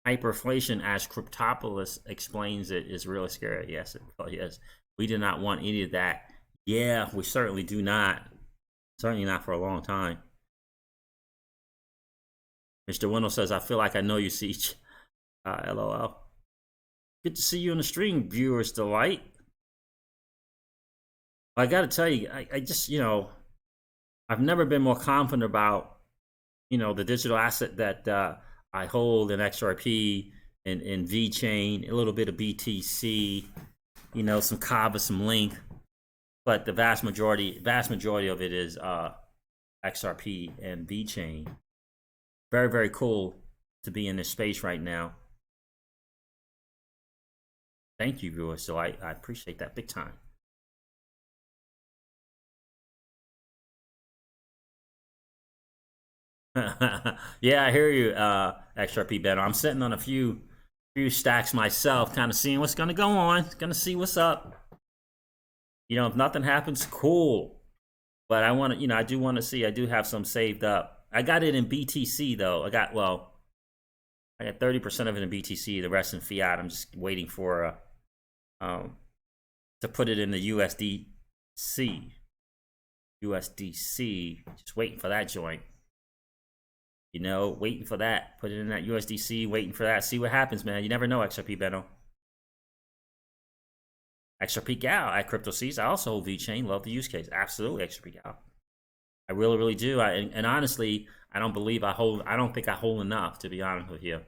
Hyperinflation, as Cryptopolis explains it, is really scary. Yes, yes. We do not want any of that. Yeah, we certainly do not. Certainly not for a long time. Mr. Wendell says, I feel like I know you, Siege. LOL. Good to see you in the stream, viewers delight. I got to tell you, I just, you know, I've never been more confident about, you know, the digital asset that I hold in XRP and VeChain, a little bit of BTC, you know, some Kava, some Link, but the vast majority of it is XRP and VeChain. Very, very cool to be in this space right now. Thank you, viewers. So I appreciate that big time. Yeah, I hear you, XRP Better. I'm sitting on a few stacks myself, kind of seeing what's going to go on. Going to see what's up. You know, if nothing happens, cool. But I want to, you know, I do want to see. I do have some saved up. I got it in BTC though. I got 30% of it in BTC, the rest in fiat. I'm just waiting for to put it in the USDC. Just waiting for that joint. You know, waiting for that. Put it in that USDC, waiting for that. See what happens, man. You never know, XRP Benno. XRP Gal at Crypto Seeds. I also hold VeChain. Love the use case. Absolutely, XRP Gal. I really, really do. And honestly, I don't think I hold enough, to be honest with you.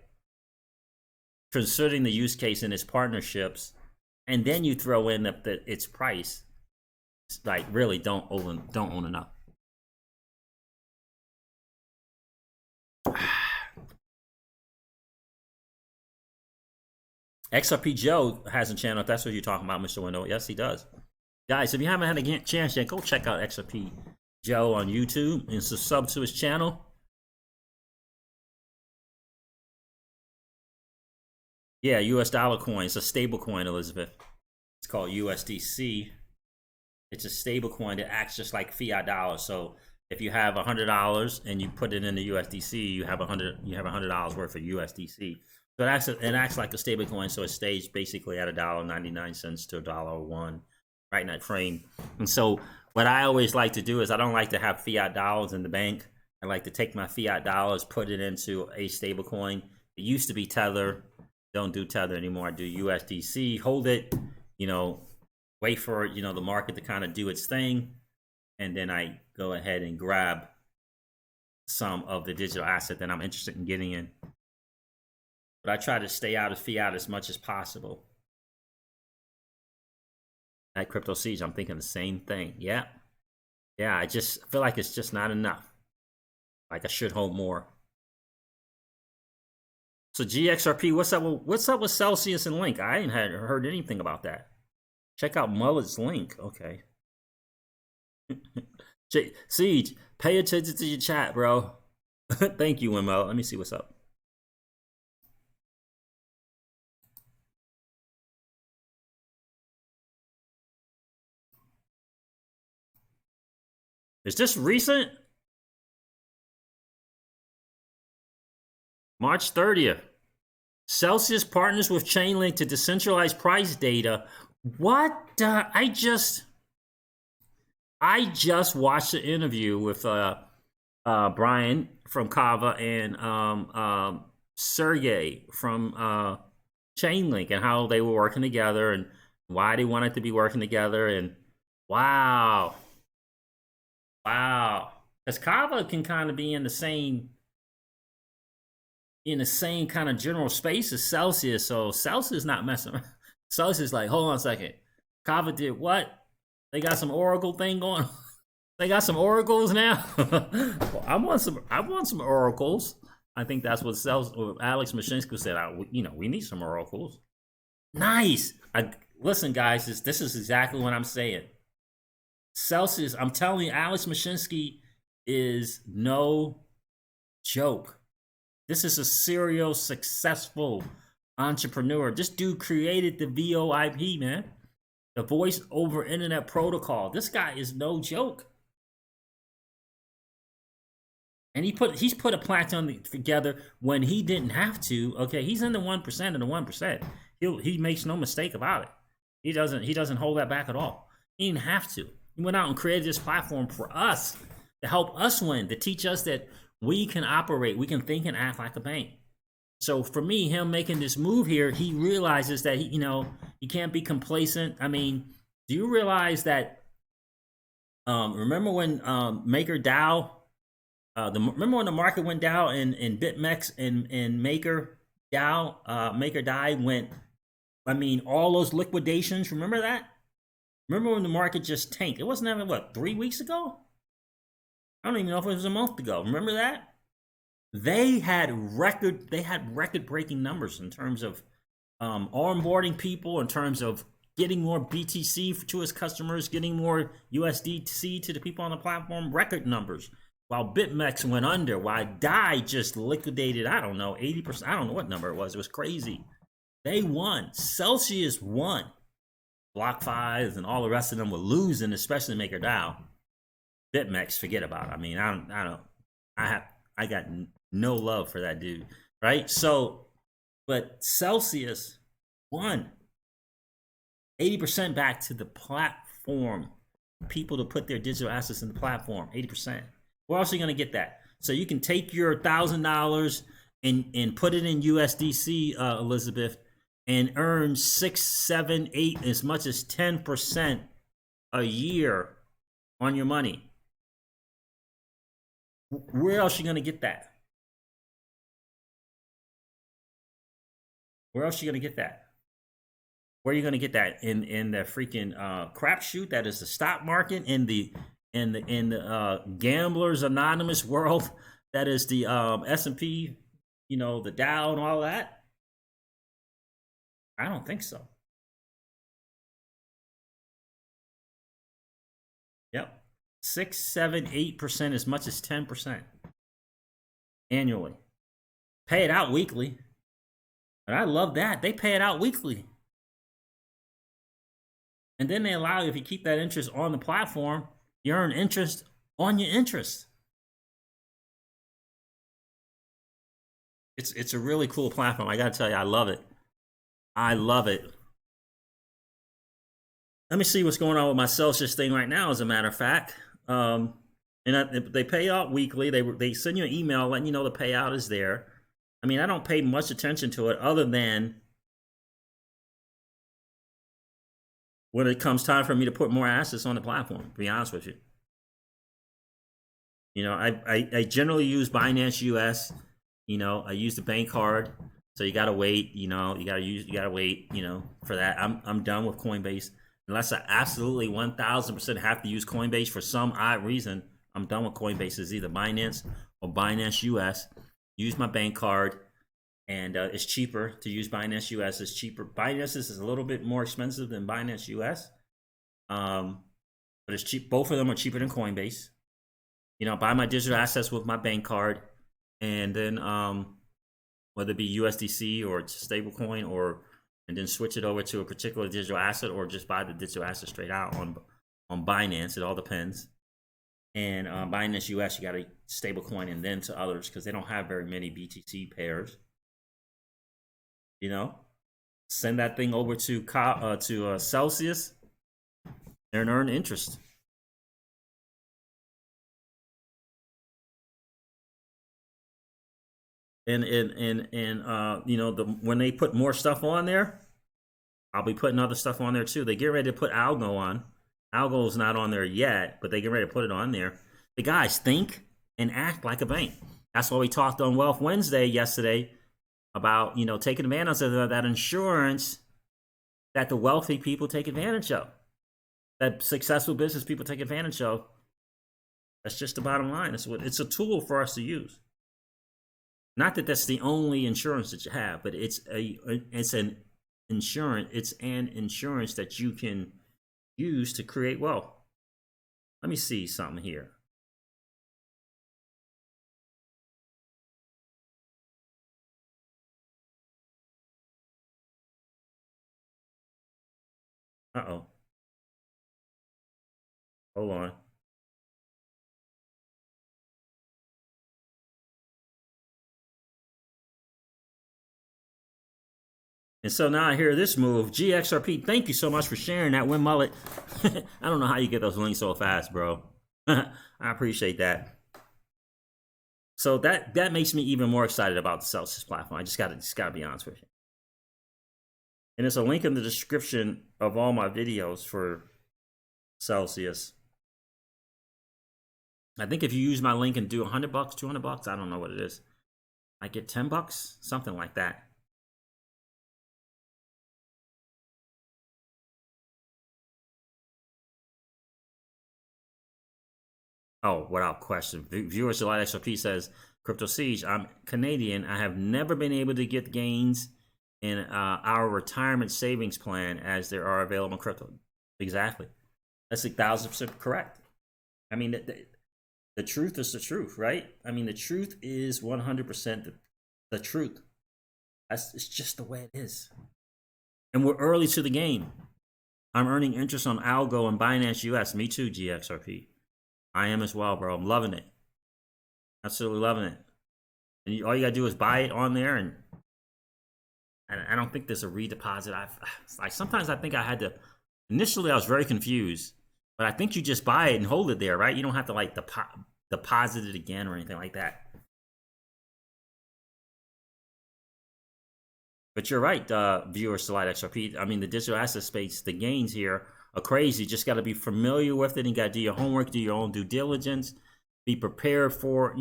Considering the use case and its partnerships, and then you throw in its price, like really don't own enough. XRP Joe has a channel, if that's what you're talking about, Mr. Window. Yes, he does. Guys, if you haven't had a chance yet, go check out XRP Joe on YouTube and sub to his channel. Yeah, US dollar coin. It's a stable coin, Elizabeth. It's called USDC. It's a stable coin that acts just like fiat dollars. So if you have $100 and you put it in the USDC, you have $100 worth of USDC. So it acts like a stable coin, so it stays basically at $1.99 to $1.01 right in that frame. And so what I always like to do is I don't like to have fiat dollars in the bank. I like to take my fiat dollars, put it into a stable coin. It used to be Tether. Don't do Tether anymore. I do USDC, hold it, wait for the market to kind of do its thing, and then I go ahead and grab some of the digital asset that I'm interested in getting in. But I try to stay out of fiat as much as possible. At Crypto Siege, I'm thinking the same thing. Yeah. I just feel like it's just not enough. Like I should hold more. So GXRP, what's up with Celsius and Link? I ain't heard anything about that. Check out Mullet's link. Okay. Siege, pay attention to your chat, bro. Thank you, Wimo. Let me see what's up. Is this recent? March 30th. Celsius partners with Chainlink to decentralize price data. What? I just watched the interview with Brian from Kava and Sergey from Chainlink, and how they were working together and why they wanted to be working together. And wow, because Kava can kind of be in the same kind of general space as Celsius. So Celsius not messing around. Celsius like, hold on a second. Kava did what? They got some Oracle thing going on. They got some oracles now. Well, I want some oracles. I think that's what Alex Mashinsky said. We need some oracles. Nice. Listen, guys, this is exactly what I'm saying. Celsius, I'm telling you, Alex Mashinsky is no joke. This is a serial, successful entrepreneur. This dude created the VoIP, man. The voice over internet protocol. This guy is no joke. And he's put a platform together when he didn't have to. Okay, he's in the 1% of the 1%. He makes no mistake about it. He doesn't hold that back at all. He didn't have to. He went out and created this platform for us to help us win, to teach us that we can operate, we can think and act like a bank. So for me, him making this move here, he realizes that he can't be complacent. I mean, do you realize that? Remember when MakerDAO? Remember when the market went down and BitMEX and MakerDAO went? I mean, all those liquidations. Remember that? Remember when the market just tanked? It wasn't even 3 weeks ago. I don't even know if it was a month ago. Remember that? They had record-breaking numbers in terms of onboarding people, in terms of getting more BTC to its customers, getting more USDC to the people on the platform. Record numbers. While BitMEX went under, while DAI just liquidated, I don't know, 80%. I don't know what number it was. It was crazy. They won. Celsius won. BlockFi and all the rest of them were losing, especially MakerDAO. BitMEX, forget about it. I mean, I got no love for that dude, right? So, but Celsius won 80% back to the platform. People to put their digital assets in the platform, 80%. We're also going to get that. So you can take your $1,000 and put it in USDC, Elizabeth, and earn 6, 7, 8, as much as 10% a year on your money. Where else are you going to get that? Where else are you going to get that? Where are you going to get that? In the freaking crapshoot that is the stock market, in the Gamblers Anonymous world that is the S&P, the Dow and all that? I don't think so. Yep. 6, 7, 8%, as much as 10% annually. Pay it out weekly. And I love that. They pay it out weekly. And then they allow you, if you keep that interest on the platform, you earn interest on your interest. It's a really cool platform. I got to tell you, I love it. I love it. Let me see what's going on with my Celsius thing right now, as a matter of fact. They pay out weekly. They send you an email letting you know the payout is there. I mean, I don't pay much attention to it other than when it comes time for me to put more assets on the platform, to be honest with you. I generally use Binance US. I use the bank card. So you gotta wait, you gotta wait, for that. I'm done with Coinbase. Unless I absolutely 1000% have to use Coinbase for some odd reason, I'm done with Coinbase. It's either Binance or Binance US. Use my bank card, and it's cheaper to use Binance US. It's cheaper. Binance is a little bit more expensive than Binance US, but it's cheap. Both of them are cheaper than Coinbase. Buy my digital assets with my bank card, and then whether it be USDC or stablecoin, and then switch it over to a particular digital asset, or just buy the digital asset straight out on Binance. It all depends. And Binance US, you got a stablecoin, and then to others, because they don't have very many BTC pairs. Send that thing over to Celsius and earn interest. And when they put more stuff on there, I'll be putting other stuff on there too. They get ready to put Algo on. Algo's not on there yet, but they get ready to put it on there. The guys think and act like a bank. That's why we talked on Wealth Wednesday yesterday about, taking advantage of that insurance that the wealthy people take advantage of, that successful business people take advantage of. That's just the bottom line. It's a tool for us to use. Not that that's the only insurance that you have, but it's an insurance that you can use to create wealth. Let me see something here. Uh-oh. Hold on. And so now I hear this move. Xrp, thank you so much for sharing that, Win Mullet. I don't know how you get those links so fast, bro. I appreciate that. So that makes me even more excited about the Celsius platform. I just gotta be honest with you. And there's a link in the description of all my videos for Celsius. I think if you use my link and do $100, $200, I don't know what it is. I get $10, something like that. Oh, without question. Viewers July XRP says, Crypto Siege, I'm Canadian. I have never been able to get gains in our retirement savings plan as there are available in crypto. Exactly. That's 1,000% correct. I mean, the truth is the truth, right? I mean, the truth is 100% the truth. It's just the way it is. And we're early to the game. I'm earning interest on Algo and Binance US. Me too, GXRP. I am as well, bro. I'm loving it. Absolutely loving it. And all you gotta do is buy it on there, and I don't think there's a redeposit. Sometimes I think I had to. Initially, I was very confused, but I think you just buy it and hold it there, right? You don't have to like deposit it again or anything like that. But you're right, viewers select XRP. I mean, the digital asset space, the gains here are crazy. You just got to be familiar with it. And you got to do your homework, do your own due diligence, be prepared for,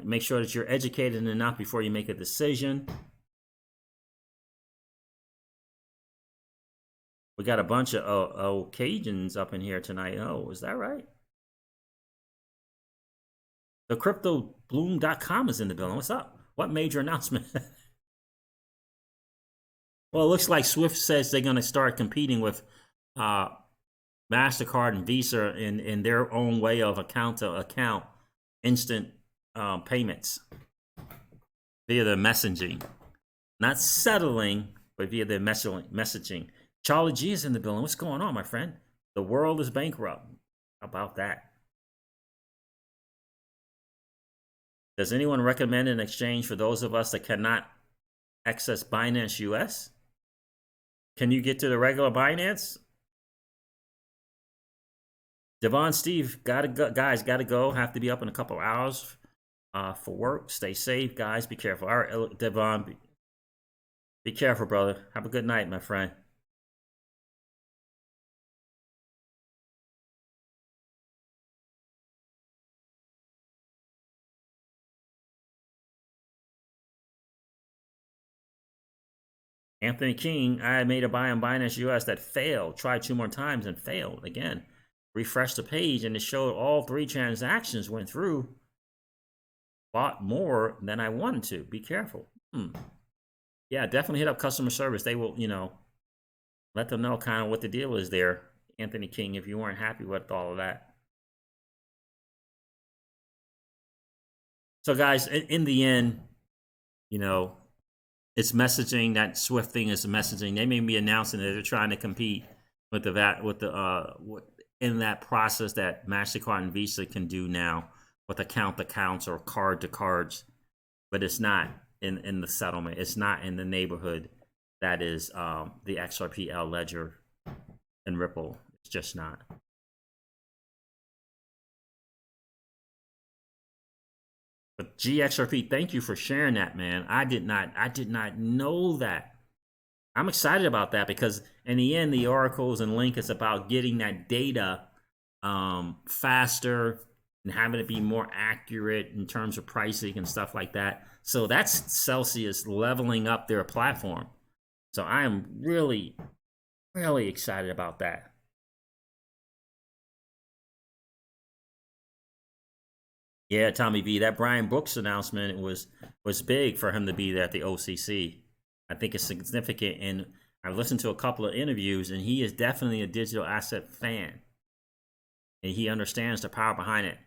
make sure that you're educated enough before you make a decision. We got a bunch of Cajuns up in here tonight. Oh, is that right? The CryptoBloom.com is in the building. What's up? What major announcement? Well, it looks like Swift says they're going to start competing with MasterCard and Visa in their own way of account-to-account instant payments via the messaging. Not settling, but via the messaging. Charlie G is in the building. What's going on, my friend? The world is bankrupt. How about that? Does anyone recommend an exchange for those of us that cannot access Binance US? Can you get to the regular Binance? Devon Steve, gotta go, guys, gotta go. Have to be up in a couple hours for work. Stay safe, guys. Be careful. All right, Devon, be careful, brother. Have a good night, my friend. Anthony King, I made a buy on Binance US that failed. Tried 2 more times and failed again. Refreshed the page and it showed all 3 transactions went through. Bought more than I wanted to. Be careful. Yeah, definitely hit up customer service. They will, let them know kind of what the deal is there. Anthony King, if you weren't happy with all of that. So guys, in the end, it's messaging. That Swift thing is messaging. They may be announcing that they're trying to compete with in that process that MasterCard and Visa can do now with account to accounts or card to cards, but it's not in the settlement. It's not in the neighborhood that is the XRP Ledger and Ripple. It's just not. But GXRP, thank you for sharing that, man. I did not know that. I'm excited about that because in the end, the oracles and link is about getting that data faster and having it be more accurate in terms of pricing and stuff like that. So that's Celsius leveling up their platform. So I am really, really excited about that. Yeah, Tommy V, that Brian Brooks announcement was big for him to be there at the OCC. I think it's significant, and I've listened to a couple of interviews, and he is definitely a digital asset fan, and he understands the power behind it.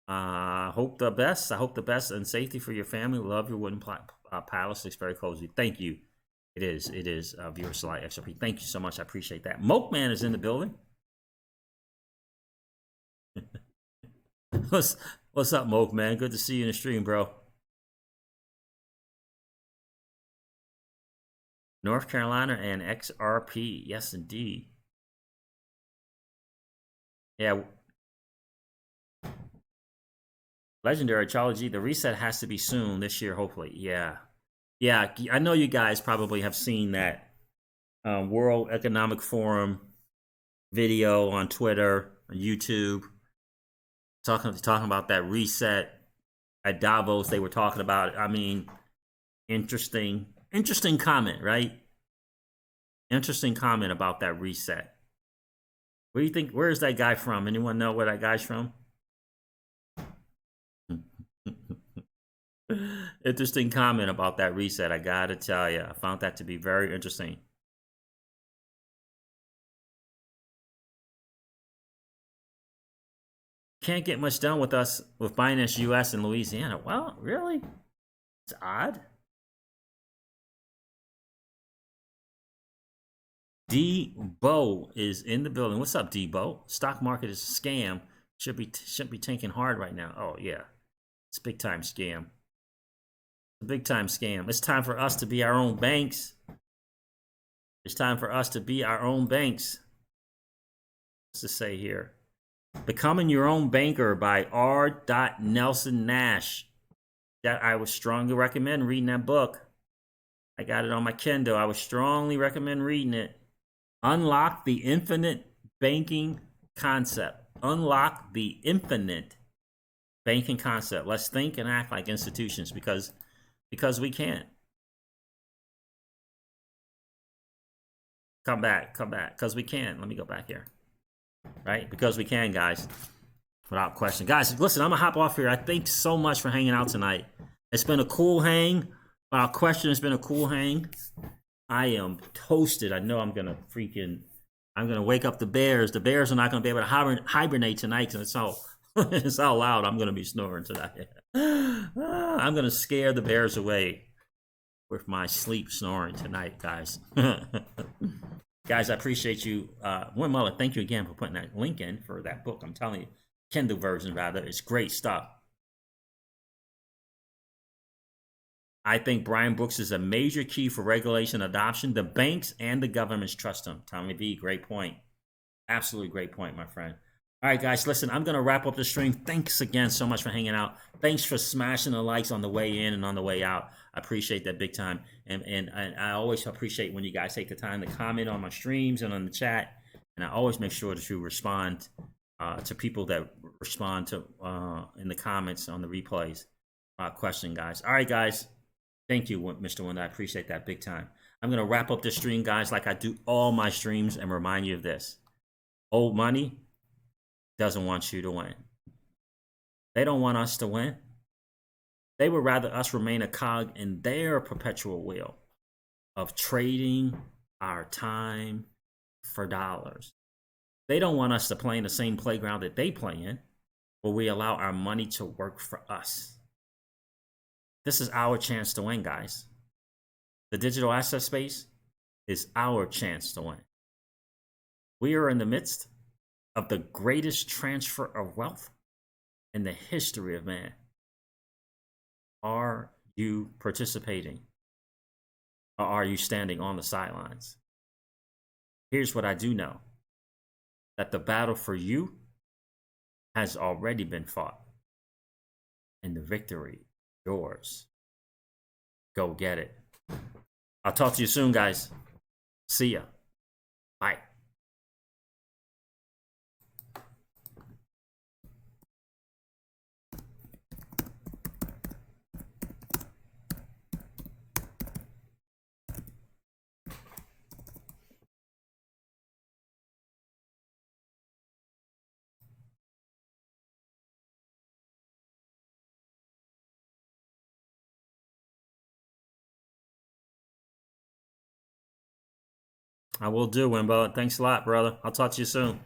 Hope the best. I hope the best and safety for your family. Love your wooden palace. It's very cozy. Thank you. It is. Viewer Select XRP. Thank you so much. I appreciate that. Moke Man is in the building. What's up, Moke Man? Good to see you in the stream, bro. North Carolina and XRP. Yes, indeed. Yeah. Legendary Trilogy. The reset has to be soon this year, hopefully. Yeah. Yeah, I know you guys probably have seen that World Economic Forum video on Twitter, on YouTube, talking about that reset at Davos. They were talking about it. I mean, interesting comment, right? Interesting comment about that reset. What do you think? Where is that guy from? Anyone know where that guy's from? Interesting comment about that reset. I gotta tell you, I found that to be very interesting. Can't get much done with us with Binance US and Louisiana. Well, really? It's odd. D-Bo is in the building. What's up, D-Bo? Stock market is a scam. Should be tanking hard right now. Oh yeah, it's a big time scam. It's a big time scam. It's time for us to be our own banks. It's time for us to be our own banks. What's to say here? Becoming Your Own Banker by R. Nelson Nash. that I would strongly recommend reading that book. I got it on my Kindle. I would strongly recommend reading it. Unlock the Infinite Banking Concept. Unlock the Infinite Banking Concept. Let's think and act like institutions because we can. Come back, because we can. Let me go back here. Right? Because we can, guys. Without question. Guys, listen, I'm going to hop off here. I thank so much for hanging out tonight. It's been a cool hang. Without question, it's been a cool hang. I am toasted. I know I'm going to wake up the bears. The bears are not going to be able to hibernate tonight because it's all loud. I'm going to be snoring tonight. I'm going to scare the bears away with my sleep snoring tonight, guys. Guys, I appreciate you. Win Mullet, thank you again for putting that link in for that book. I'm telling you, Kindle version rather. It's great stuff. I think Brian Brooks is a major key for regulation adoption. The banks and the governments trust him. Tommy B, great point. Absolutely great point, my friend. All right, guys, listen, I'm going to wrap up the stream. Thanks again so much for hanging out. Thanks for smashing the likes on the way in and on the way out. I appreciate that big time. And I always appreciate when you guys take the time to comment on my streams and on the chat. And I always make sure that you respond to people that respond to in the comments on the replays. Question, guys. All right, guys. Thank you, Mr. Wanda. I appreciate that big time. I'm going to wrap up this stream, guys, like I do all my streams and remind you of this. Old money doesn't want you to win. They don't want us to win. They would rather us remain a cog in their perpetual wheel of trading our time for dollars. They don't want us to play in the same playground that they play in, where we allow our money to work for us. This is our chance to win, guys. The digital asset space is our chance to win. We are in the midst of the greatest transfer of wealth in the history of man. Are you participating? Or are you standing on the sidelines? Here's what I do know. That the battle for you has already been fought. And the victory is yours. Go get it. I'll talk to you soon, guys. See ya. Bye. I will do, Wimbo. Thanks a lot, brother. I'll talk to you soon.